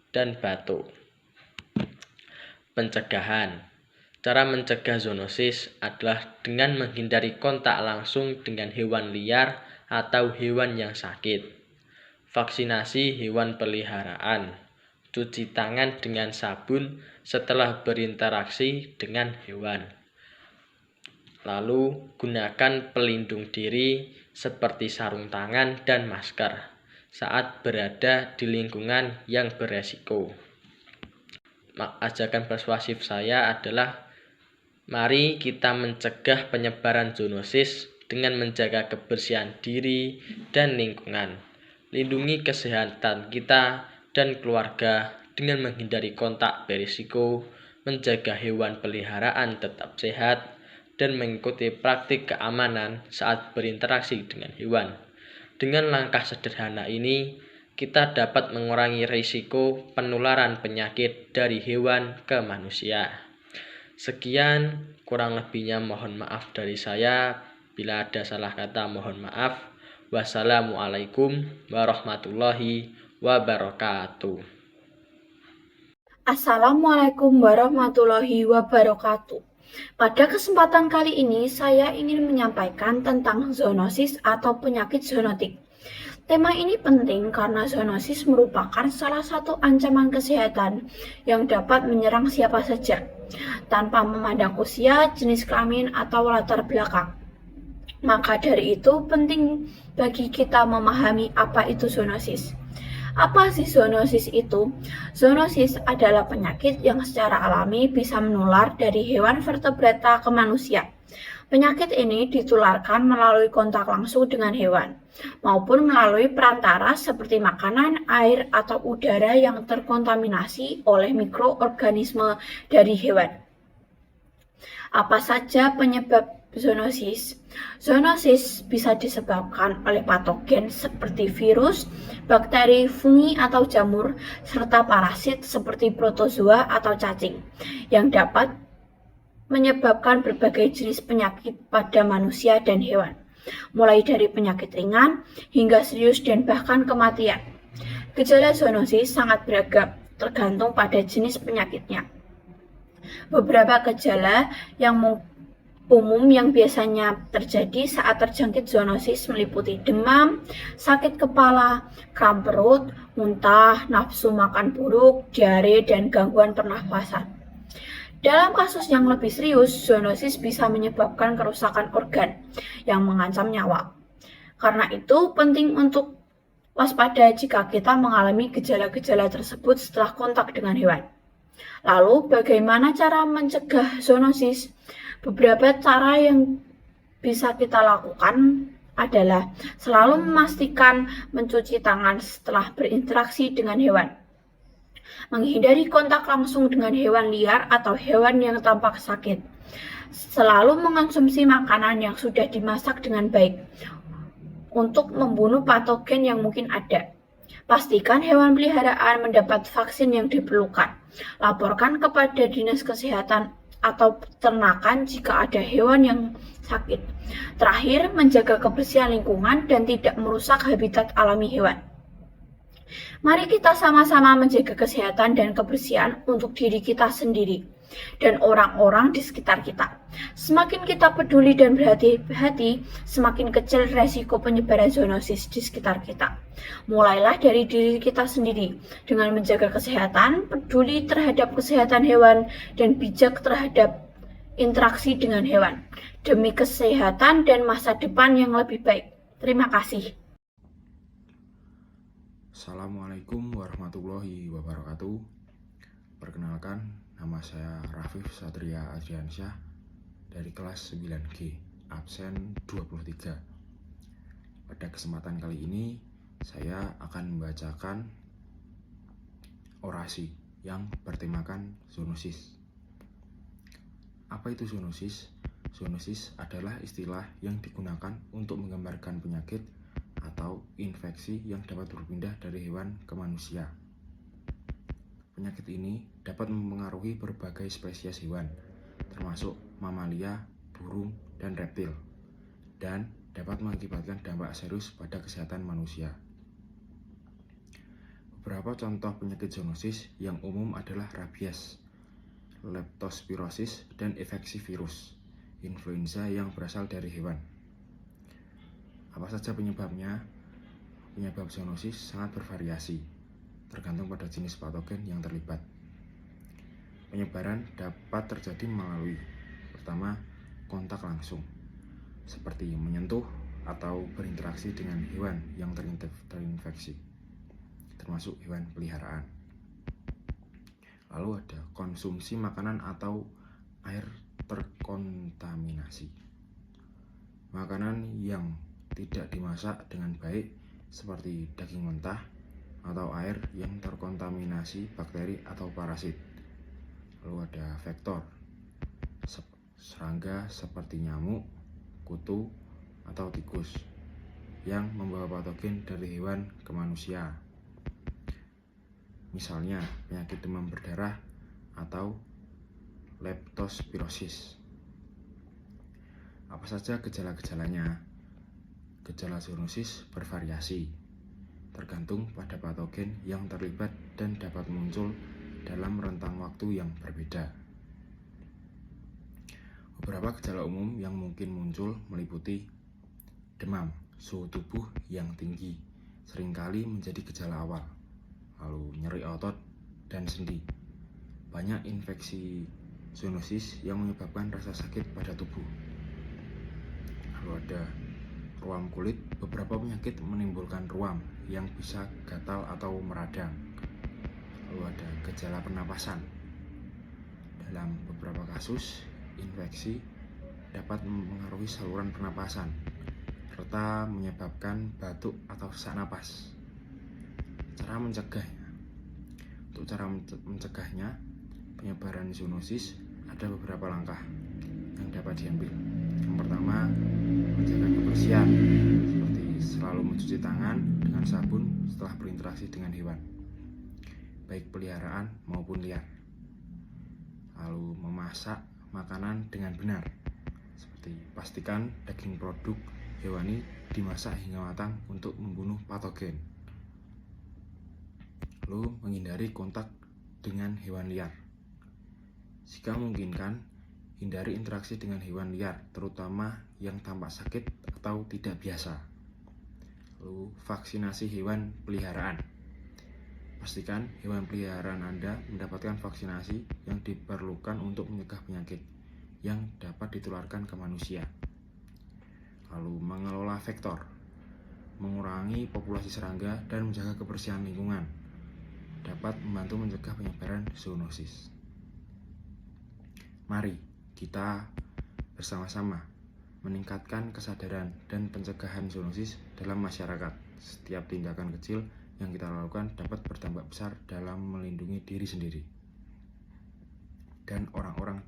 dan batuk. Pencegahan. Cara mencegah zoonosis adalah dengan menghindari kontak langsung dengan hewan liar atau hewan yang sakit. Vaksinasi hewan peliharaan. Cuci tangan dengan sabun setelah berinteraksi dengan hewan. Lalu gunakan pelindung diri seperti sarung tangan dan masker saat berada di lingkungan yang beresiko. Ajakan persuasif saya adalah mari kita mencegah penyebaran zoonosis dengan menjaga kebersihan diri dan lingkungan. Lindungi kesehatan kita dan keluarga dengan menghindari kontak berisiko, menjaga hewan peliharaan tetap sehat, dan mengikuti praktik keamanan saat berinteraksi dengan hewan. Dengan langkah sederhana ini, kita dapat mengurangi risiko penularan penyakit dari hewan ke manusia. Sekian, kurang lebihnya mohon maaf dari saya. Bila ada salah kata mohon maaf. Wassalamualaikum warahmatullahi wabarakatuh. Assalamualaikum warahmatullahi wabarakatuh. Pada kesempatan kali ini saya ingin menyampaikan tentang zoonosis atau penyakit zoonotik. Tema ini penting karena zoonosis merupakan salah satu ancaman kesehatan yang dapat menyerang siapa saja. tanpa memandang usia, jenis kelamin, atau latar belakang. Maka dari itu penting bagi kita memahami apa itu zoonosis. Apa sih zoonosis itu? Zoonosis adalah penyakit yang secara alami bisa menular dari hewan vertebrata ke manusia. Penyakit ini ditularkan melalui kontak langsung dengan hewan, maupun melalui perantara seperti makanan, air, atau udara yang terkontaminasi oleh mikroorganisme dari hewan. Apa saja penyebab zoonosis? Zoonosis bisa disebabkan oleh patogen seperti virus, bakteri, fungi atau jamur, serta parasit seperti protozoa atau cacing, yang dapat menyebabkan berbagai jenis penyakit pada manusia dan hewan, mulai dari penyakit ringan hingga serius dan bahkan kematian. Gejala zoonosis sangat beragam, tergantung pada jenis penyakitnya. Beberapa gejala yang umum yang biasanya terjadi saat terjangkit zoonosis meliputi demam, sakit kepala, kram perut, muntah, nafsu makan buruk, diare, dan gangguan pernafasan. Dalam kasus yang lebih serius, zoonosis bisa menyebabkan kerusakan organ yang mengancam nyawa. Karena itu, penting untuk waspada jika kita mengalami gejala-gejala tersebut setelah kontak dengan hewan. Lalu, bagaimana cara mencegah zoonosis? Beberapa cara yang bisa kita lakukan adalah selalu memastikan mencuci tangan setelah berinteraksi dengan hewan, menghindari kontak langsung dengan hewan liar atau hewan yang tampak sakit, selalu mengonsumsi makanan yang sudah dimasak dengan baik untuk membunuh patogen yang mungkin ada. Pastikan hewan peliharaan mendapat vaksin yang diperlukan. Laporkan kepada dinas kesehatan atau peternakan jika ada hewan yang sakit. Terakhir, menjaga kebersihan lingkungan dan tidak merusak habitat alami hewan. Mari kita sama-sama menjaga kesehatan dan kebersihan untuk diri kita sendiri dan orang-orang di sekitar kita. Semakin kita peduli dan berhati-hati, semakin kecil resiko penyebaran zoonosis di sekitar kita. Mulailah dari diri kita sendiri dengan menjaga kesehatan, peduli terhadap kesehatan hewan, dan bijak terhadap interaksi dengan hewan demi kesehatan dan masa depan yang lebih baik. Terima kasih. Assalamualaikum warahmatullahi wabarakatuh. Perkenalkan, nama saya Rafif Satria Adriansyah dari kelas 9G, absen 23. Pada kesempatan kali ini, saya akan membacakan orasi yang bertemakan zoonosis. Apa itu zoonosis? Zoonosis adalah istilah yang digunakan untuk menggambarkan penyakit atau infeksi yang dapat berpindah dari hewan ke manusia. Penyakit ini dapat mempengaruhi berbagai spesies hewan, termasuk mamalia, burung, dan reptil, dan dapat mengakibatkan dampak serius pada kesehatan manusia. Beberapa contoh penyakit zoonosis yang umum adalah rabies, leptospirosis, dan infeksi virus influenza yang berasal dari hewan. Apa saja penyebabnya? Penyebab zoonosis sangat bervariasi, tergantung pada jenis patogen yang terlibat. Penyebaran dapat terjadi melalui, pertama, kontak langsung, seperti menyentuh atau berinteraksi dengan hewan yang terinfeksi, termasuk hewan peliharaan. Lalu ada konsumsi makanan atau air terkontaminasi. Makanan yang tidak dimasak dengan baik seperti daging mentah atau air yang terkontaminasi bakteri atau parasit. Lalu ada vektor, serangga seperti nyamuk, kutu, atau tikus yang membawa patogen dari hewan ke manusia. Misalnya penyakit demam berdarah atau leptospirosis. Apa saja gejala-gejalanya? Gejala zoonosis bervariasi, tergantung pada patogen yang terlibat dan dapat muncul dalam rentang waktu yang berbeda. Beberapa gejala umum yang mungkin muncul meliputi demam, suhu tubuh yang tinggi, seringkali menjadi gejala awal, lalu nyeri otot dan sendi, banyak infeksi zoonosis yang menyebabkan rasa sakit pada tubuh. Lalu ada ruam kulit. Beberapa penyakit menimbulkan ruam yang bisa gatal atau meradang. Lalu ada gejala pernapasan. Dalam beberapa kasus, infeksi dapat mempengaruhi saluran pernapasan serta menyebabkan batuk atau sesak napas. Cara mencegahnya. Untuk cara mencegahnya penyebaran zoonosis, ada beberapa langkah yang dapat diambil. Yang pertama, menjaga kebersihan, seperti selalu mencuci tangan dengan sabun setelah berinteraksi dengan hewan, baik peliharaan maupun liar. Lalu memasak makanan dengan benar, seperti pastikan daging produk hewani dimasak hingga matang untuk membunuh patogen. Lalu menghindari kontak dengan hewan liar. Jika memungkinkan, hindari interaksi dengan hewan liar, terutama yang tampak sakit atau tidak biasa. Lalu vaksinasi hewan peliharaan. Pastikan hewan peliharaan Anda mendapatkan vaksinasi yang diperlukan untuk mencegah penyakit yang dapat ditularkan ke manusia. Lalu mengelola vektor, mengurangi populasi serangga dan menjaga kebersihan lingkungan dapat membantu mencegah penyebaran zoonosis. Mari kita bersama-sama meningkatkan kesadaran dan pencegahan zoonosis dalam masyarakat. Setiap tindakan kecil yang kita lakukan dapat berdampak besar dalam melindungi diri sendiri dan orang-orang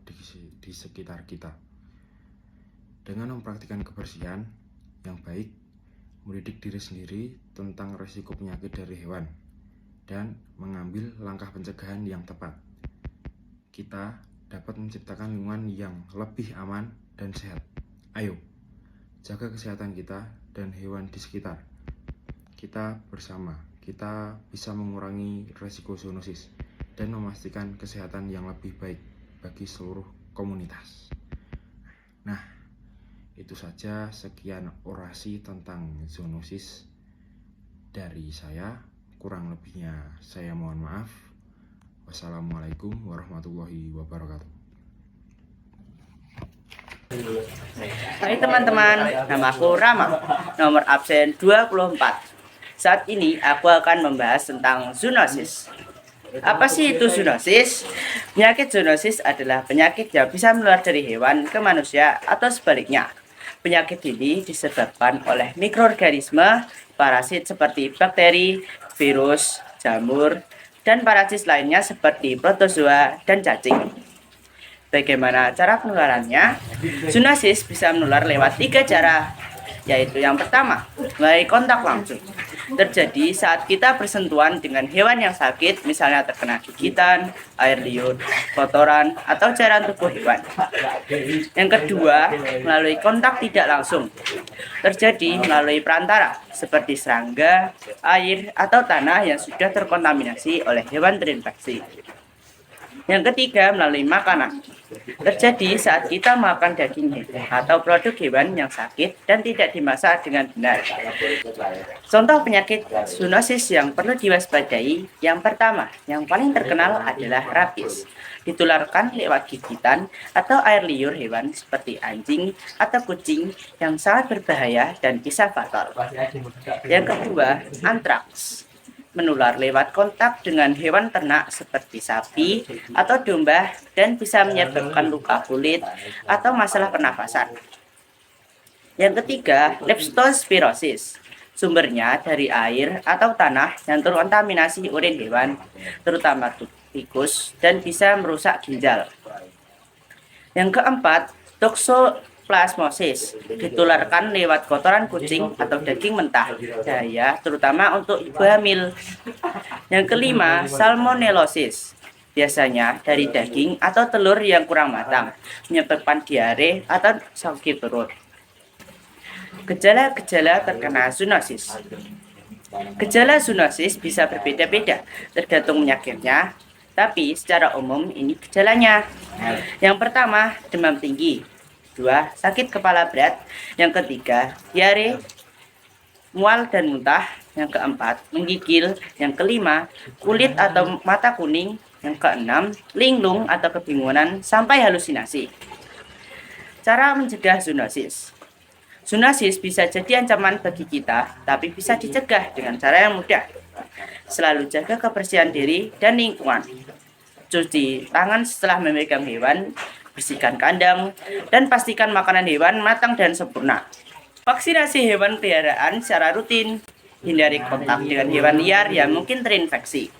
di sekitar kita. Dengan mempraktikkan kebersihan yang baik, mendidik diri sendiri tentang risiko penyakit dari hewan, dan mengambil langkah pencegahan yang tepat, kita dapat menciptakan lingkungan yang lebih aman dan sehat. Ayo, jaga kesehatan kita dan hewan di sekitar. Kita bersama, kita bisa mengurangi risiko zoonosis dan memastikan kesehatan yang lebih baik bagi seluruh komunitas. Nah, itu saja sekian orasi tentang zoonosis dari saya. Kurang lebihnya saya mohon maaf. Wassalamualaikum warahmatullahi wabarakatuh. Hai teman-teman, nama aku Rama, nomor absen 24. Saat ini aku akan membahas tentang zoonosis. Apa sih itu zoonosis? Penyakit zoonosis adalah penyakit yang bisa menular dari hewan ke manusia atau sebaliknya. Penyakit ini disebabkan oleh mikroorganisme, parasit seperti bakteri, virus, jamur, dan parasit lainnya seperti protozoa dan cacing. Bagaimana cara penularannya? Zoonosis bisa menular lewat 3 cara, yaitu yang pertama, melalui kontak langsung. Terjadi saat kita bersentuhan dengan hewan yang sakit, misalnya terkena gigitan, air liur, kotoran, atau cairan tubuh hewan. Yang kedua, melalui kontak tidak langsung. Terjadi melalui perantara, seperti serangga, air, atau tanah yang sudah terkontaminasi oleh hewan terinfeksi. Yang ketiga, melalui makanan. Terjadi saat kita makan daging hewan atau produk hewan yang sakit dan tidak dimasak dengan benar. Contoh penyakit zoonosis yang perlu diwaspadai, yang pertama, yang paling terkenal adalah rabies. Ditularkan lewat gigitan atau air liur hewan seperti anjing atau kucing yang sangat berbahaya dan bisa fatal. Yang kedua, antraks. Menular lewat kontak dengan hewan ternak seperti sapi atau domba dan bisa menyebabkan luka kulit atau masalah pernafasan. Yang ketiga, leptospirosis. Sumbernya dari air atau tanah yang terkontaminasi urin hewan, terutama tikus, dan bisa merusak ginjal. Yang keempat, toksoplasmosis. Ditularkan lewat kotoran kucing atau daging mentah, bahaya terutama untuk ibu hamil. Yang kelima, salmonellosis. Biasanya dari daging atau telur yang kurang matang, menyebabkan diare atau sakit perut. Gejala-gejala terkena zoonosis. Gejala zoonosis bisa berbeda-beda tergantung penyakitnya, tapi secara umum ini gejalanya. Yang pertama, demam tinggi. 2. Sakit kepala berat. Yang ketiga, diare, mual dan muntah. Yang keempat, menggigil. Yang kelima, kulit atau mata kuning. Yang keenam, linglung atau kebingungan sampai halusinasi. Cara mencegah zoonosis. Zoonosis bisa jadi ancaman bagi kita, tapi bisa dicegah dengan cara yang mudah. Selalu jaga kebersihan diri dan lingkungan. Cuci tangan setelah memegang hewan, bersihkan kandang, dan pastikan makanan hewan matang dan sempurna. Vaksinasi hewan peliharaan secara rutin. Hindari kontak dengan hewan liar yang mungkin terinfeksi.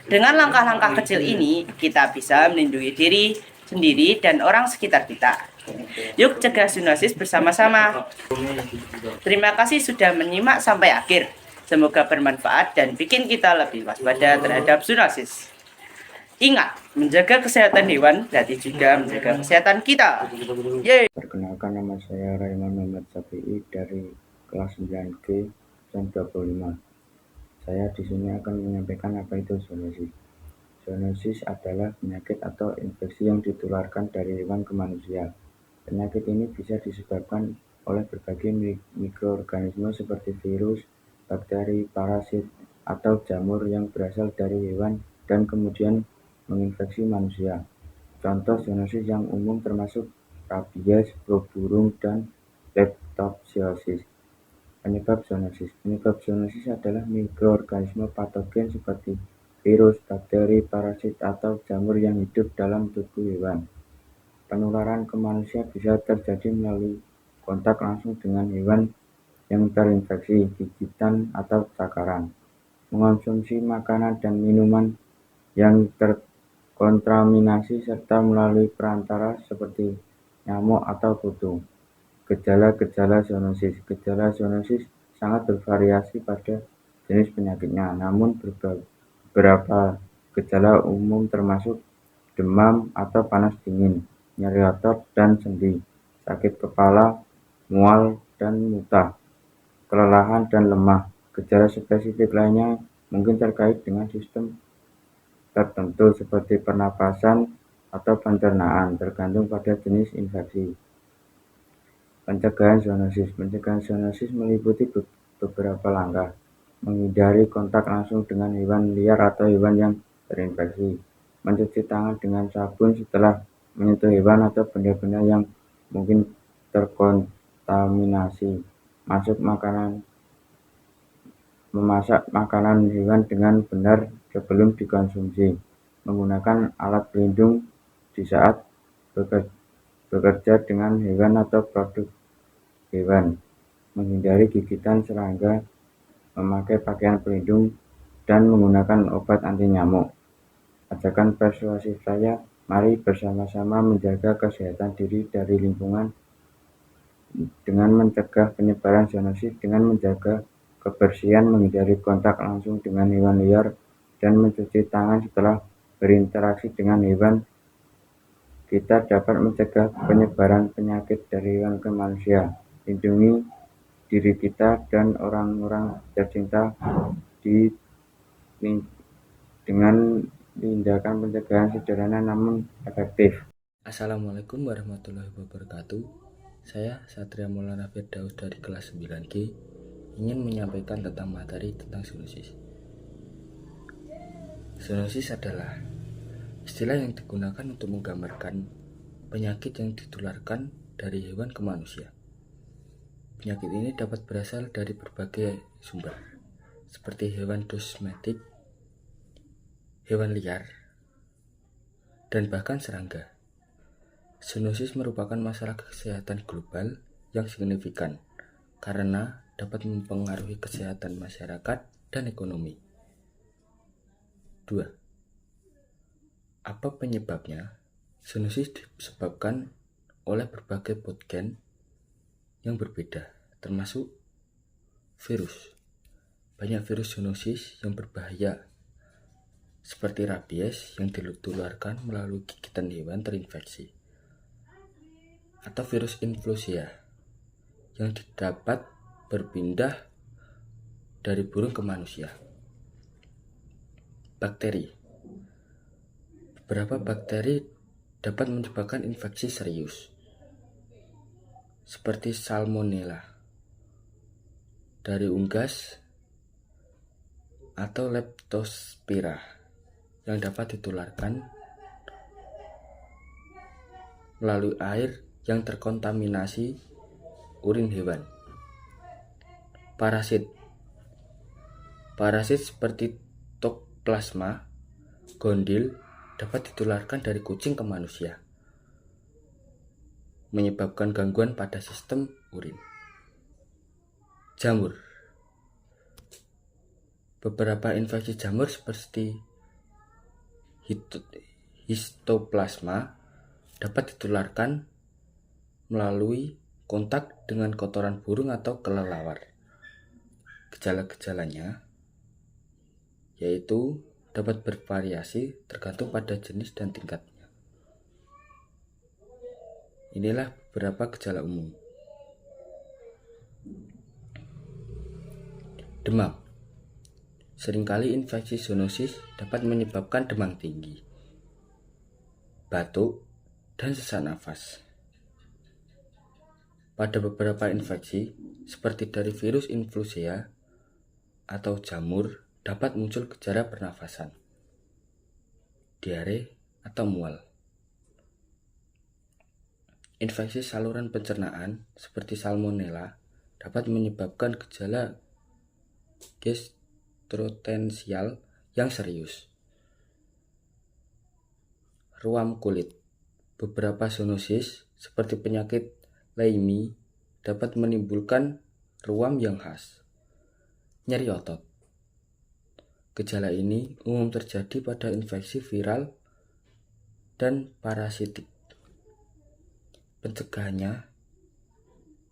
Dengan langkah-langkah kecil ini, kita bisa melindungi diri sendiri dan orang sekitar kita. Yuk cegah zoonosis bersama-sama. Terima kasih sudah menyimak sampai akhir. Semoga bermanfaat dan bikin kita lebih waspada terhadap zoonosis. Ingat, menjaga kesehatan hewan berarti juga menjaga kesehatan kita. Yeay. Perkenalkan, nama saya Raiman Muhammad Safi'i dari kelas 9G dan 25. Saya di sini akan menyampaikan apa itu zoonosis. Zoonosis adalah penyakit atau infeksi yang ditularkan dari hewan ke manusia. Penyakit ini bisa disebabkan oleh berbagai mikroorganisme seperti virus, bakteri, parasit, atau jamur yang berasal dari hewan dan kemudian menginfeksi manusia. Contoh zoonosis yang umum termasuk rabies, flu burung, dan leptopsirosis. Penyebab zoonosis. Penyebab zoonosis adalah mikroorganisme patogen seperti virus, bakteri, parasit, atau jamur yang hidup dalam tubuh hewan. Penularan ke manusia bisa terjadi melalui kontak langsung dengan hewan yang terinfeksi, gigitan, atau cakaran. Mengonsumsi makanan dan minuman yang terkontaminasi serta melalui perantara seperti nyamuk atau kutu. Gejala-gejala zoonosis. Gejala zoonosis sangat bervariasi pada jenis penyakitnya, namun beberapa gejala umum termasuk demam atau panas dingin, nyeri otot dan sendi, sakit kepala, mual dan muntah, kelelahan dan lemah. Gejala spesifik lainnya mungkin terkait dengan sistem tertentu seperti pernapasan atau pencernaan, tergantung pada jenis infeksi. Pencegahan zoonosis. Pencegahan zoonosis meliputi beberapa langkah. Menghindari kontak langsung dengan hewan liar atau hewan yang terinfeksi. Mencuci tangan dengan sabun setelah menyentuh hewan atau benda-benda yang mungkin terkontaminasi. Memasak makanan hewan dengan benar sebelum dikonsumsi. Menggunakan alat pelindung di saat bekerja dengan hewan atau produk hewan. Menghindari gigitan serangga, memakai pakaian pelindung, dan menggunakan obat anti nyamuk. Ajakan persuasif saya, mari bersama-sama menjaga kesehatan diri dari lingkungan dengan mencegah penyebaran zoonosis dengan menjaga kebersihan, menghindari kontak langsung dengan hewan liar, dan mencuci tangan setelah berinteraksi dengan hewan. Kita dapat mencegah penyebaran penyakit dari hewan ke manusia. Lindungi diri kita dan orang-orang tercinta dengan tindakan pencegahan sederhana namun efektif. Assalamualaikum warahmatullahi wabarakatuh. Saya Satria Maulana Firdaus dari kelas 9G ingin menyampaikan tentang materi tentang zoonosis. Zoonosis adalah istilah yang digunakan untuk menggambarkan penyakit yang ditularkan dari hewan ke manusia. Penyakit ini dapat berasal dari berbagai sumber, seperti hewan domestik, hewan liar, dan bahkan serangga. Zoonosis merupakan masalah kesehatan global yang signifikan karena dapat mempengaruhi kesehatan masyarakat dan ekonomi. 2. Apa penyebabnya? Zoonosis disebabkan oleh berbagai patogen yang berbeda, termasuk virus. Banyak virus zoonosis yang berbahaya, seperti rabies yang ditularkan melalui gigitan hewan terinfeksi, atau virus influenza yang dapat berpindah dari burung ke manusia. Bakteri. Beberapa bakteri dapat menyebabkan infeksi serius, seperti salmonella dari unggas atau leptospira yang dapat ditularkan melalui air yang terkontaminasi urin hewan. Parasit. Parasit seperti Toxoplasma gondii dapat ditularkan dari kucing ke manusia, menyebabkan gangguan pada sistem urin. Jamur. Beberapa infeksi jamur seperti Histoplasma dapat ditularkan melalui kontak dengan kotoran burung atau kelelawar. Gejala-gejalanya yaitu dapat bervariasi tergantung pada jenis dan tingkatnya. Inilah beberapa gejala umum. Demam. Seringkali infeksi zoonosis dapat menyebabkan demam tinggi, batuk, dan sesak nafas. Pada beberapa infeksi, seperti dari virus influenza atau jamur, dapat muncul gejala pernafasan, diare, atau mual. Infeksi saluran pencernaan seperti salmonella dapat menyebabkan gejala gastrotensial yang serius. Ruam kulit. Beberapa zoonosis seperti penyakit Lyme dapat menimbulkan ruam yang khas. Nyeri otot. Gejala ini umum terjadi pada infeksi viral dan parasitik. Pencegahannya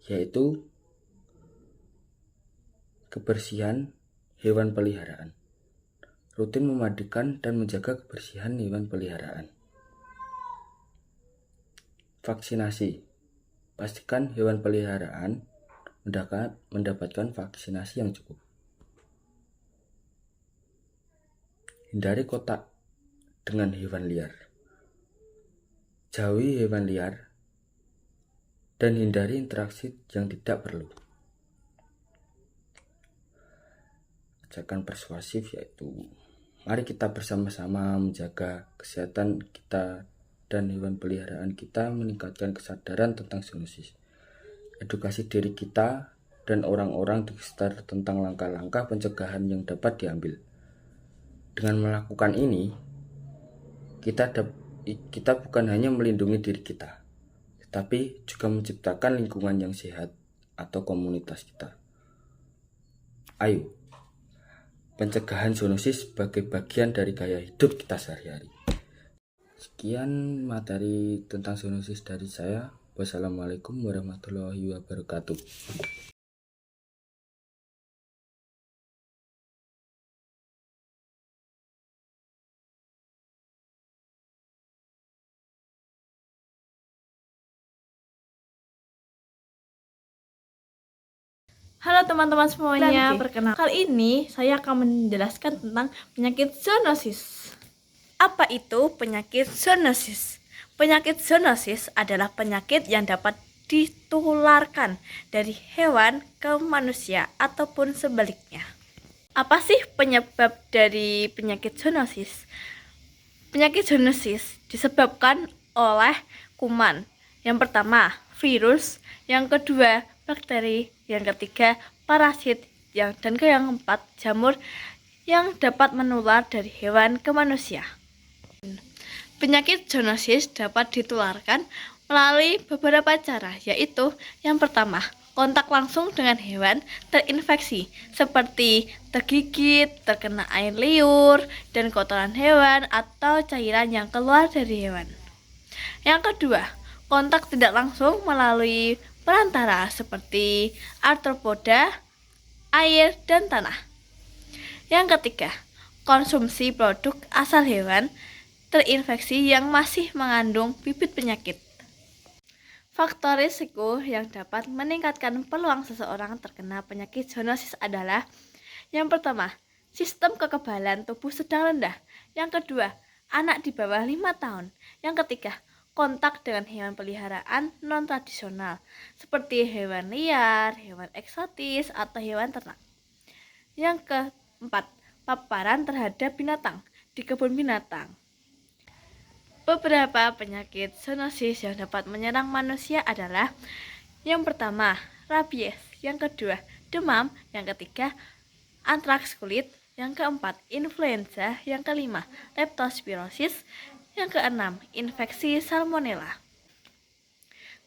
yaitu kebersihan hewan peliharaan. Rutin memandikan dan menjaga kebersihan hewan peliharaan. Vaksinasi. Pastikan hewan peliharaan mendapatkan vaksinasi yang cukup. Hindari kontak dengan hewan liar. Jauhi hewan liar dan hindari interaksi yang tidak perlu. Ajakan persuasif yaitu mari kita bersama-sama menjaga kesehatan kita dan hewan peliharaan kita, meningkatkan kesadaran tentang zoonosis, edukasi diri kita dan orang-orang di sekitar tentang langkah-langkah pencegahan yang dapat diambil. Dengan melakukan ini, kita bukan hanya melindungi diri kita, tetapi juga menciptakan lingkungan yang sehat atau komunitas kita. Ayo, pencegahan zoonosis sebagai bagian dari gaya hidup kita sehari-hari. Sekian materi tentang zoonosis dari saya. Wassalamualaikum warahmatullahi wabarakatuh. Halo teman-teman semuanya, Oke. perkenalkan kali ini saya akan menjelaskan tentang penyakit zoonosis. Apa itu penyakit zoonosis? Penyakit zoonosis adalah penyakit yang dapat ditularkan dari hewan ke manusia ataupun sebaliknya. Apa sih penyebab dari penyakit zoonosis? Penyakit zoonosis disebabkan oleh kuman. Yang pertama, virus. Yang kedua, bakteri. Yang ketiga, parasit. Dan yang keempat, jamur yang dapat menular dari hewan ke manusia. Penyakit zoonosis dapat ditularkan melalui beberapa cara, yaitu yang pertama, kontak langsung dengan hewan terinfeksi seperti tergigit, terkena air liur, dan kotoran hewan atau cairan yang keluar dari hewan. Yang kedua, kontak tidak langsung melalui perantara seperti arthropoda, air, dan tanah. Yang ketiga, konsumsi produk asal hewan terinfeksi yang masih mengandung bibit penyakit. Faktor risiko yang dapat meningkatkan peluang seseorang terkena penyakit zoonosis adalah: yang pertama, sistem kekebalan tubuh sedang rendah. Yang kedua, anak di bawah 5 tahun. Yang ketiga, kontak dengan hewan peliharaan non-tradisional seperti hewan liar, hewan eksotis, atau hewan ternak. Yang keempat, paparan terhadap binatang di kebun binatang. Beberapa penyakit zoonosis yang dapat menyerang manusia adalah yang pertama, rabies, yang kedua, demam, yang ketiga, antraks kulit, yang keempat, influenza, yang kelima, leptospirosis, yang keenam, infeksi salmonella.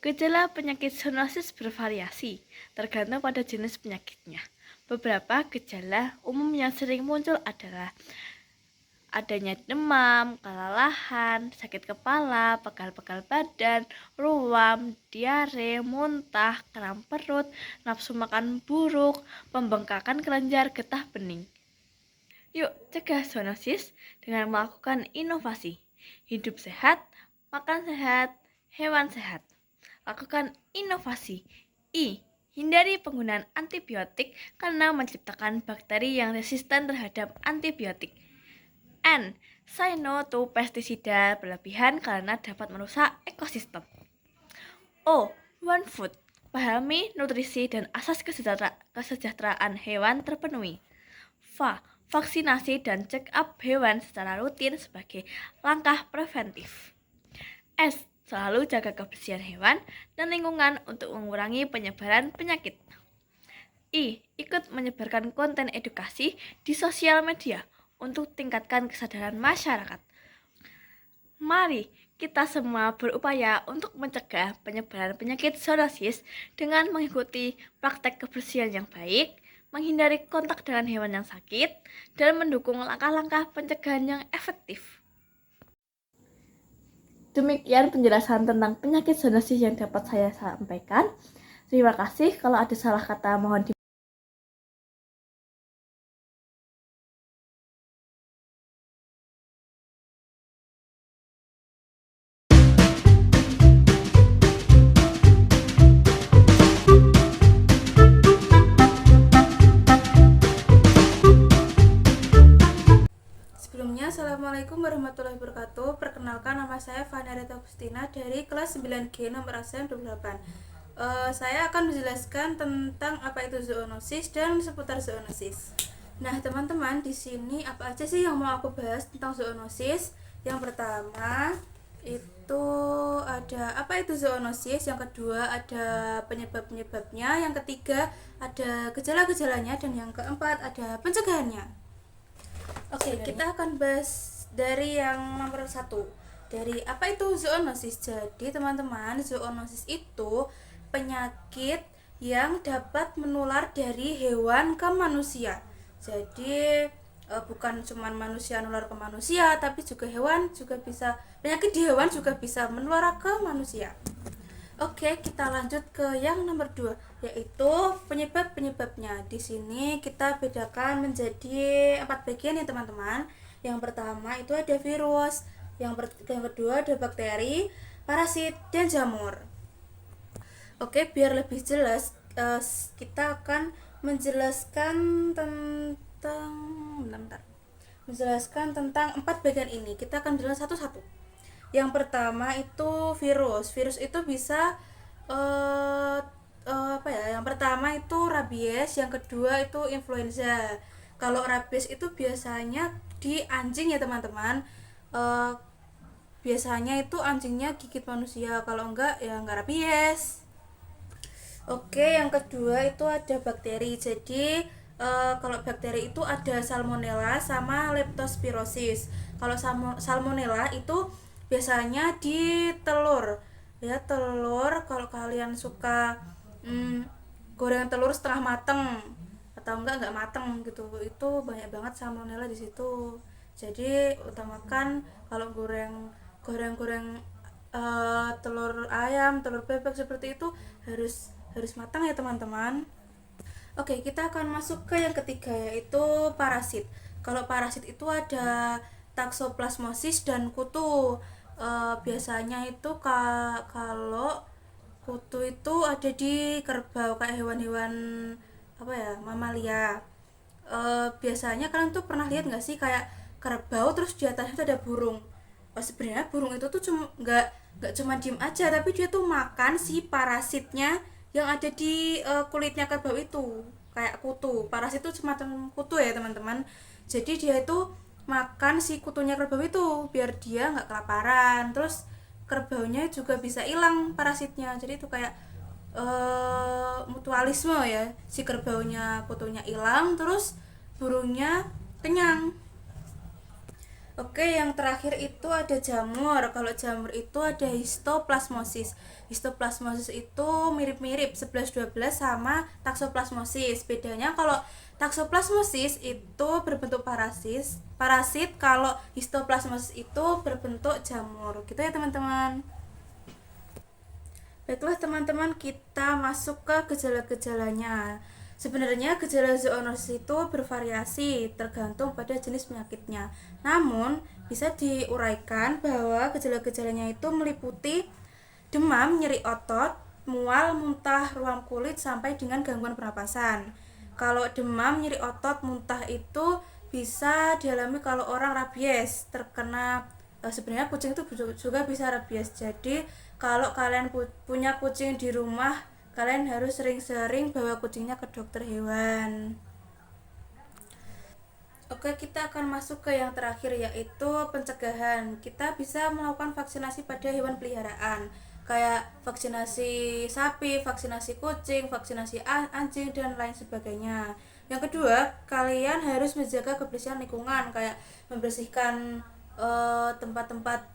Gejala penyakit zoonosis bervariasi, tergantung pada jenis penyakitnya. Beberapa gejala umum yang sering muncul adalah adanya demam, kelelahan, sakit kepala, pegal-pegal badan, ruam, diare, muntah, kram perut, nafsu makan buruk, pembengkakan kelenjar getah bening. Yuk cegah zoonosis dengan melakukan inovasi. Hidup sehat, makan sehat, hewan sehat. Lakukan inovasi. I. Hindari penggunaan antibiotik karena menciptakan bakteri yang resisten terhadap antibiotik. N. Say no to pestisida berlebihan karena dapat merusak ekosistem. O. One food. Pahami nutrisi dan asas kesejahteraan hewan terpenuhi. V. Vaksinasi dan check up hewan secara rutin sebagai langkah preventif. S. Selalu jaga kebersihan hewan dan lingkungan untuk mengurangi penyebaran penyakit. I. Ikut menyebarkan konten edukasi di sosial media untuk tingkatkan kesadaran masyarakat. Mari kita semua berupaya untuk mencegah penyebaran penyakit zoonosis dengan mengikuti praktek kebersihan yang baik, menghindari kontak dengan hewan yang sakit, dan mendukung langkah-langkah pencegahan yang efektif. Demikian penjelasan tentang penyakit zoonosis yang dapat saya sampaikan. Terima kasih. Kalau ada salah kata mohon di Assalamualaikum warahmatullahi wabarakatuh. Perkenalkan, nama saya Fana Rita Agustina dari kelas 9G nomor absen 28. Saya akan menjelaskan tentang apa itu zoonosis dan seputar zoonosis. Nah, teman-teman, di sini apa aja sih yang mau aku bahas tentang zoonosis? Yang pertama itu ada apa itu zoonosis, yang kedua ada penyebab-penyebabnya, yang ketiga ada gejala-gejalanya, dan yang keempat ada pencegahannya. Oke, kita akan bahas dari yang nomor 1. Dari apa itu zoonosis? Jadi teman-teman, zoonosis itu penyakit yang dapat menular dari hewan ke manusia. Jadi bukan cuma manusia nular ke manusia, tapi juga hewan juga bisa, penyakit di hewan juga bisa menular ke manusia. Oke, kita lanjut ke yang nomor 2, yaitu penyebab-penyebabnya. Di sini kita bedakan menjadi 4 bagian ya teman-teman. Yang pertama itu ada virus, yang kedua ada bakteri, parasit, dan jamur. Oke, biar lebih jelas, kita akan menjelaskan tentang 4 bagian ini. Kita akan jelas satu-satu. Yang pertama itu virus. Virus itu bisa yang pertama itu rabies, yang kedua itu influenza. Kalau rabies itu biasanya di anjing ya teman-teman. Biasanya itu anjingnya gigit manusia, kalau enggak ya enggak rabies. Oke, yang kedua itu ada bakteri. Jadi kalau bakteri itu ada salmonella sama leptospirosis. Kalau salmonella itu biasanya di telur ya, telur. Kalau kalian suka goreng telur setengah mateng atau enggak mateng gitu, itu banyak banget salmonella di situ. Jadi utamakan kalau goreng telur ayam, telur bebek seperti itu harus matang ya teman-teman. Oke, kita akan masuk ke yang ketiga, yaitu parasit. Kalau parasit itu ada toxoplasmosis dan kutu. Biasanya itu kalau kutu itu ada di kerbau, kayak hewan-hewan mamalia. Biasanya kalian tuh pernah lihat nggak sih kayak kerbau terus di atasnya itu ada burung. Sebenarnya burung itu tuh nggak cuma diem aja, tapi dia tuh makan si parasitnya yang ada di kulitnya kerbau itu, kayak kutu. Parasit itu semacam kutu ya teman-teman. Jadi dia itu makan si kutunya kerbau itu biar dia nggak kelaparan. Terus kerbaunya juga bisa hilang parasitnya. Jadi itu kayak mutualisme ya, si kerbaunya kutunya hilang terus burungnya kenyang. Oke, yang terakhir itu ada jamur. Kalau jamur itu ada histoplasmosis. Histoplasmosis itu mirip-mirip 11-12 sama taksoplasmosis. Bedanya kalau taksoplasmosis itu berbentuk parasit, kalau histoplasmosis itu berbentuk jamur. Gitu ya teman-teman. Baiklah teman-teman, kita masuk ke gejala-gejalanya. Sebenarnya gejala zoonosis itu bervariasi tergantung pada jenis penyakitnya. Namun, bisa diuraikan bahwa gejala-gejalanya itu meliputi demam, nyeri otot, mual, muntah, ruam kulit, sampai dengan gangguan pernapasan. Kalau demam, nyeri otot, muntah itu bisa dialami kalau orang rabies terkena sebenarnya kucing itu juga bisa rabies. Jadi kalau kalian punya kucing di rumah, kalian harus sering-sering bawa kucingnya ke dokter hewan. Oke, kita akan masuk ke yang terakhir, yaitu pencegahan. Kita bisa melakukan vaksinasi pada hewan peliharaan, kayak vaksinasi sapi, vaksinasi kucing, vaksinasi anjing, dan lain sebagainya. Yang kedua, kalian harus menjaga kebersihan lingkungan, kayak membersihkan tempat-tempat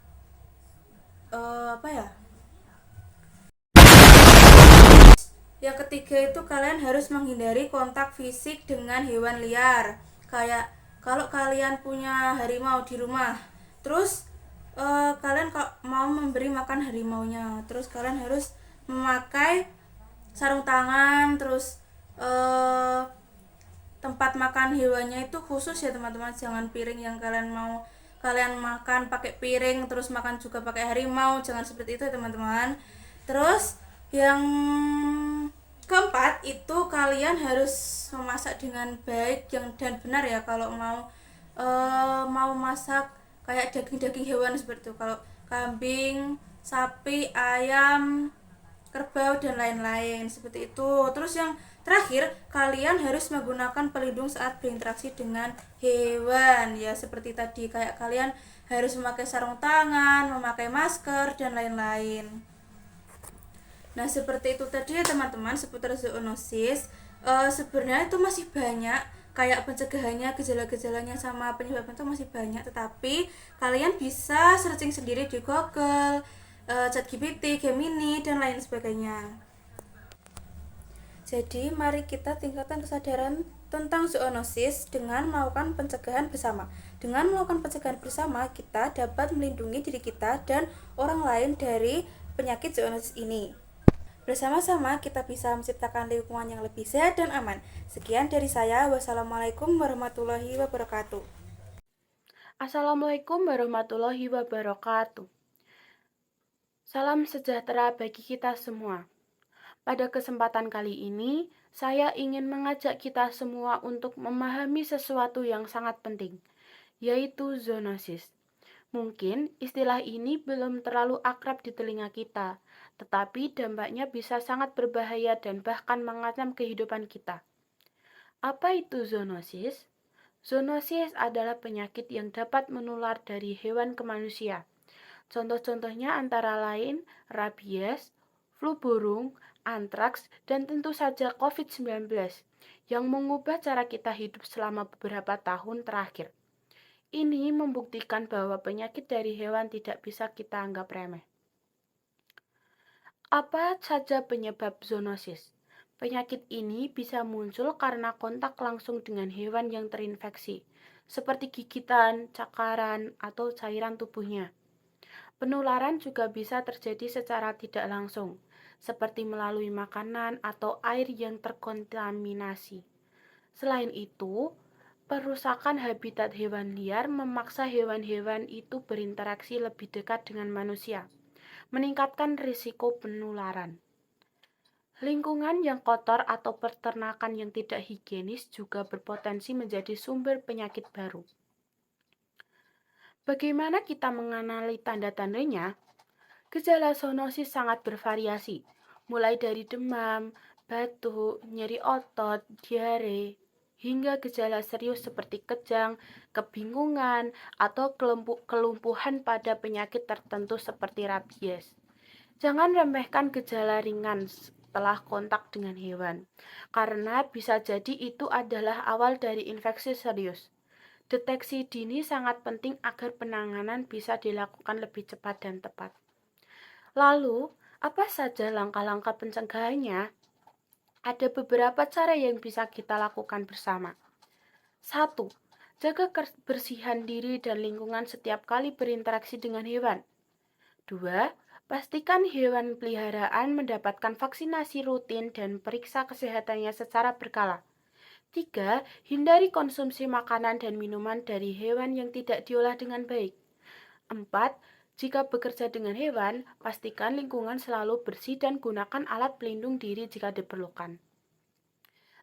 Yang ketiga itu kalian harus menghindari kontak fisik dengan hewan liar. Kayak kalau kalian punya harimau di rumah, terus kalian mau memberi makan harimaunya, terus kalian harus memakai sarung tangan. Terus tempat makan hewannya itu khusus ya teman-teman, jangan piring yang kalian makan pakai piring terus makan juga pakai harimau, jangan seperti itu ya teman-teman. Terus yang keempat itu kalian harus memasak dengan baik dan benar ya kalau mau masak kayak daging-daging hewan seperti itu, kalau kambing, sapi, ayam, kerbau, dan lain-lain seperti itu. Terus yang terakhir, kalian harus menggunakan pelindung saat berinteraksi dengan hewan ya, seperti tadi, kayak kalian harus memakai sarung tangan, memakai masker, dan lain-lain. Nah, seperti itu tadi ya teman-teman seputar zoonosis. Sebenarnya itu masih banyak, kayak pencegahannya, gejala-gejalanya, sama penyebabnya itu masih banyak, tetapi kalian bisa searching sendiri di Google, ChatGPT, Gemini, dan lain sebagainya. Jadi, mari kita tingkatkan kesadaran tentang zoonosis dengan melakukan pencegahan bersama. Dengan melakukan pencegahan bersama, kita dapat melindungi diri kita dan orang lain dari penyakit zoonosis ini. Bersama-sama kita bisa menciptakan lingkungan yang lebih sehat dan aman. Sekian dari saya. Wassalamualaikum warahmatullahi wabarakatuh. Assalamualaikum warahmatullahi wabarakatuh. Salam sejahtera bagi kita semua. Pada kesempatan kali ini, saya ingin mengajak kita semua untuk memahami sesuatu yang sangat penting, yaitu zoonosis. Mungkin istilah ini belum terlalu akrab di telinga kita, tetapi dampaknya bisa sangat berbahaya dan bahkan mengancam kehidupan kita. Apa itu zoonosis? Zoonosis adalah penyakit yang dapat menular dari hewan ke manusia. Contoh-contohnya antara lain rabies, flu burung, antraks, dan tentu saja COVID-19 yang mengubah cara kita hidup selama beberapa tahun terakhir. Ini membuktikan bahwa penyakit dari hewan tidak bisa kita anggap remeh. Apa saja penyebab zoonosis? Penyakit ini bisa muncul karena kontak langsung dengan hewan yang terinfeksi, seperti gigitan, cakaran, atau cairan tubuhnya. Penularan juga bisa terjadi secara tidak langsung, seperti melalui makanan atau air yang terkontaminasi. Selain itu, perusakan habitat hewan liar memaksa hewan-hewan itu berinteraksi lebih dekat dengan manusia, meningkatkan risiko penularan. Lingkungan yang kotor atau peternakan yang tidak higienis juga berpotensi menjadi sumber penyakit baru. Bagaimana kita mengenali tanda-tandanya? Gejala zoonosis sangat bervariasi, mulai dari demam, batuk, nyeri otot, diare, hingga gejala serius seperti kejang, kebingungan, atau kelumpuhan pada penyakit tertentu seperti rabies. Jangan remehkan gejala ringan setelah kontak dengan hewan, karena bisa jadi itu adalah awal dari infeksi serius. Deteksi dini sangat penting agar penanganan bisa dilakukan lebih cepat dan tepat. Lalu, apa saja langkah-langkah pencegahannya? Ada beberapa cara yang bisa kita lakukan bersama. 1. Jaga kebersihan diri dan lingkungan setiap kali berinteraksi dengan hewan. 2. Pastikan hewan peliharaan mendapatkan vaksinasi rutin dan periksa kesehatannya secara berkala. 3. Hindari konsumsi makanan dan minuman dari hewan yang tidak diolah dengan baik. 4. Jika bekerja dengan hewan, pastikan lingkungan selalu bersih dan gunakan alat pelindung diri jika diperlukan.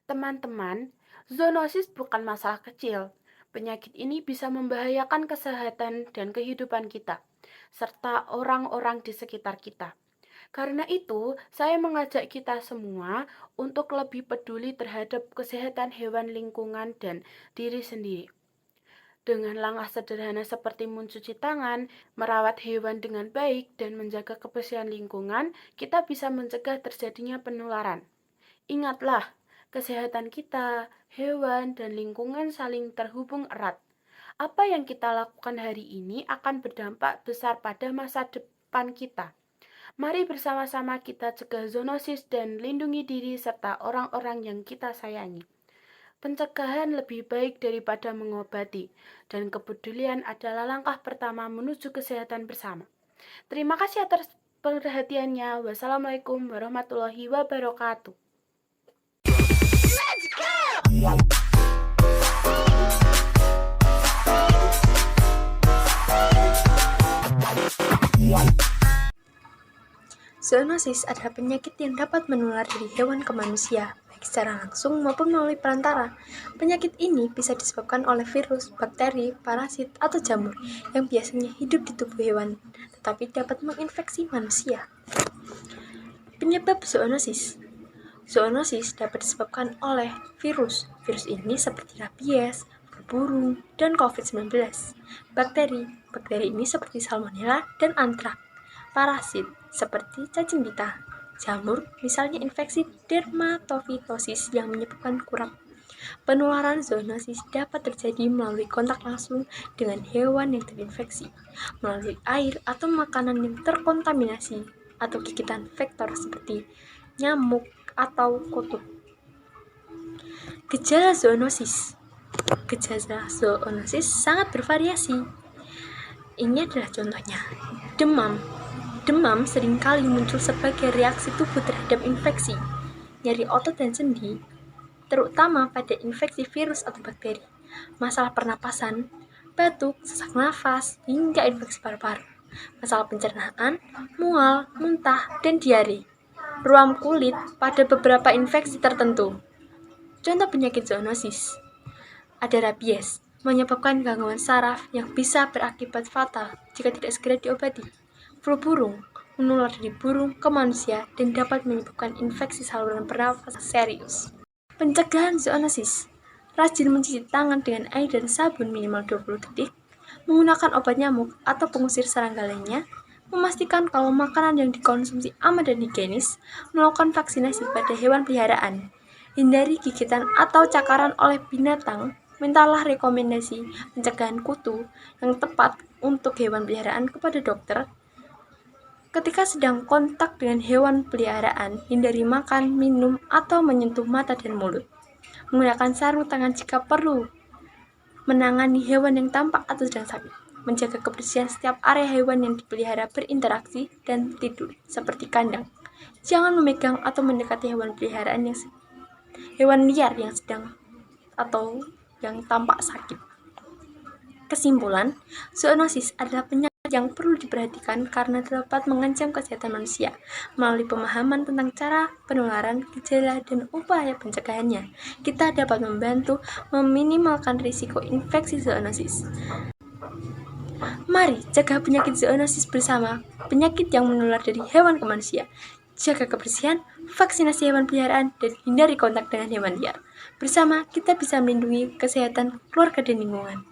Teman-teman, zoonosis bukan masalah kecil. Penyakit ini bisa membahayakan kesehatan dan kehidupan kita, serta orang-orang di sekitar kita. Karena itu, saya mengajak kita semua untuk lebih peduli terhadap kesehatan hewan, lingkungan, dan diri sendiri. Dengan langkah sederhana seperti mencuci tangan, merawat hewan dengan baik, dan menjaga kebersihan lingkungan, kita bisa mencegah terjadinya penularan. Ingatlah, kesehatan kita, hewan, dan lingkungan saling terhubung erat. Apa yang kita lakukan hari ini akan berdampak besar pada masa depan kita. Mari bersama-sama kita cegah zoonosis dan lindungi diri serta orang-orang yang kita sayangi. Pencegahan lebih baik daripada mengobati, dan kepedulian adalah langkah pertama menuju kesehatan bersama. Terima kasih atas perhatiannya. Wassalamualaikum warahmatullahi wabarakatuh. Zoonosis adalah penyakit yang dapat menular dari hewan ke manusia, baik secara langsung maupun melalui perantara. Penyakit ini bisa disebabkan oleh virus, bakteri, parasit, atau jamur yang biasanya hidup di tubuh hewan, tetapi dapat menginfeksi manusia. Penyebab zoonosis. Zoonosis dapat disebabkan oleh virus. Virus ini seperti rabies, flu burung, dan COVID-19. Bakteri ini seperti salmonella dan antrak. Parasit seperti cacing pita, jamur, misalnya infeksi dermatofitosis yang menyebabkan kurap. Penularan zoonosis dapat terjadi melalui kontak langsung dengan hewan yang terinfeksi, melalui air atau makanan yang terkontaminasi, atau gigitan vektor seperti nyamuk atau kutu. Gejala zoonosis. Gejala zoonosis sangat bervariasi. Ini adalah contohnya. Demam seringkali muncul sebagai reaksi tubuh terhadap infeksi, nyeri otot dan sendi, terutama pada infeksi virus atau bakteri, masalah pernapasan, batuk, sesak nafas, hingga infeksi paru-paru, masalah pencernaan, mual, muntah, dan diare, ruam kulit pada beberapa infeksi tertentu. Contoh penyakit zoonosis. Ada rabies, menyebabkan gangguan saraf yang bisa berakibat fatal jika tidak segera diobati. Flu burung menular dari burung ke manusia dan dapat menyebabkan infeksi saluran pernafasan serius. Pencegahan zoonosis. Rajin mencuci tangan dengan air dan sabun minimal 20 detik, menggunakan obat nyamuk atau pengusir serangga lainnya, memastikan kalau makanan yang dikonsumsi aman dan higienis, melakukan vaksinasi pada hewan peliharaan, hindari gigitan atau cakaran oleh binatang, mintalah rekomendasi pencegahan kutu yang tepat untuk hewan peliharaan kepada dokter. Ketika sedang kontak dengan hewan peliharaan, hindari makan, minum, atau menyentuh mata dan mulut. Menggunakan sarung tangan jika perlu. Menangani hewan yang tampak atau sedang sakit. Menjaga kebersihan setiap area hewan yang dipelihara berinteraksi dan tidur, seperti kandang. Jangan memegang atau mendekati hewan peliharaan hewan liar yang sedang atau yang tampak sakit. Kesimpulan, zoonosis adalah penyakit yang perlu diperhatikan karena dapat mengancam kesehatan manusia. Melalui pemahaman tentang cara penularan, gejala, dan upaya pencegahannya, kita dapat membantu meminimalkan risiko infeksi zoonosis. Mari cegah penyakit zoonosis bersama, penyakit yang menular dari hewan ke manusia. Jaga kebersihan, vaksinasi hewan peliharaan, dan hindari kontak dengan hewan liar. Bersama, kita bisa melindungi kesehatan keluarga dan lingkungan.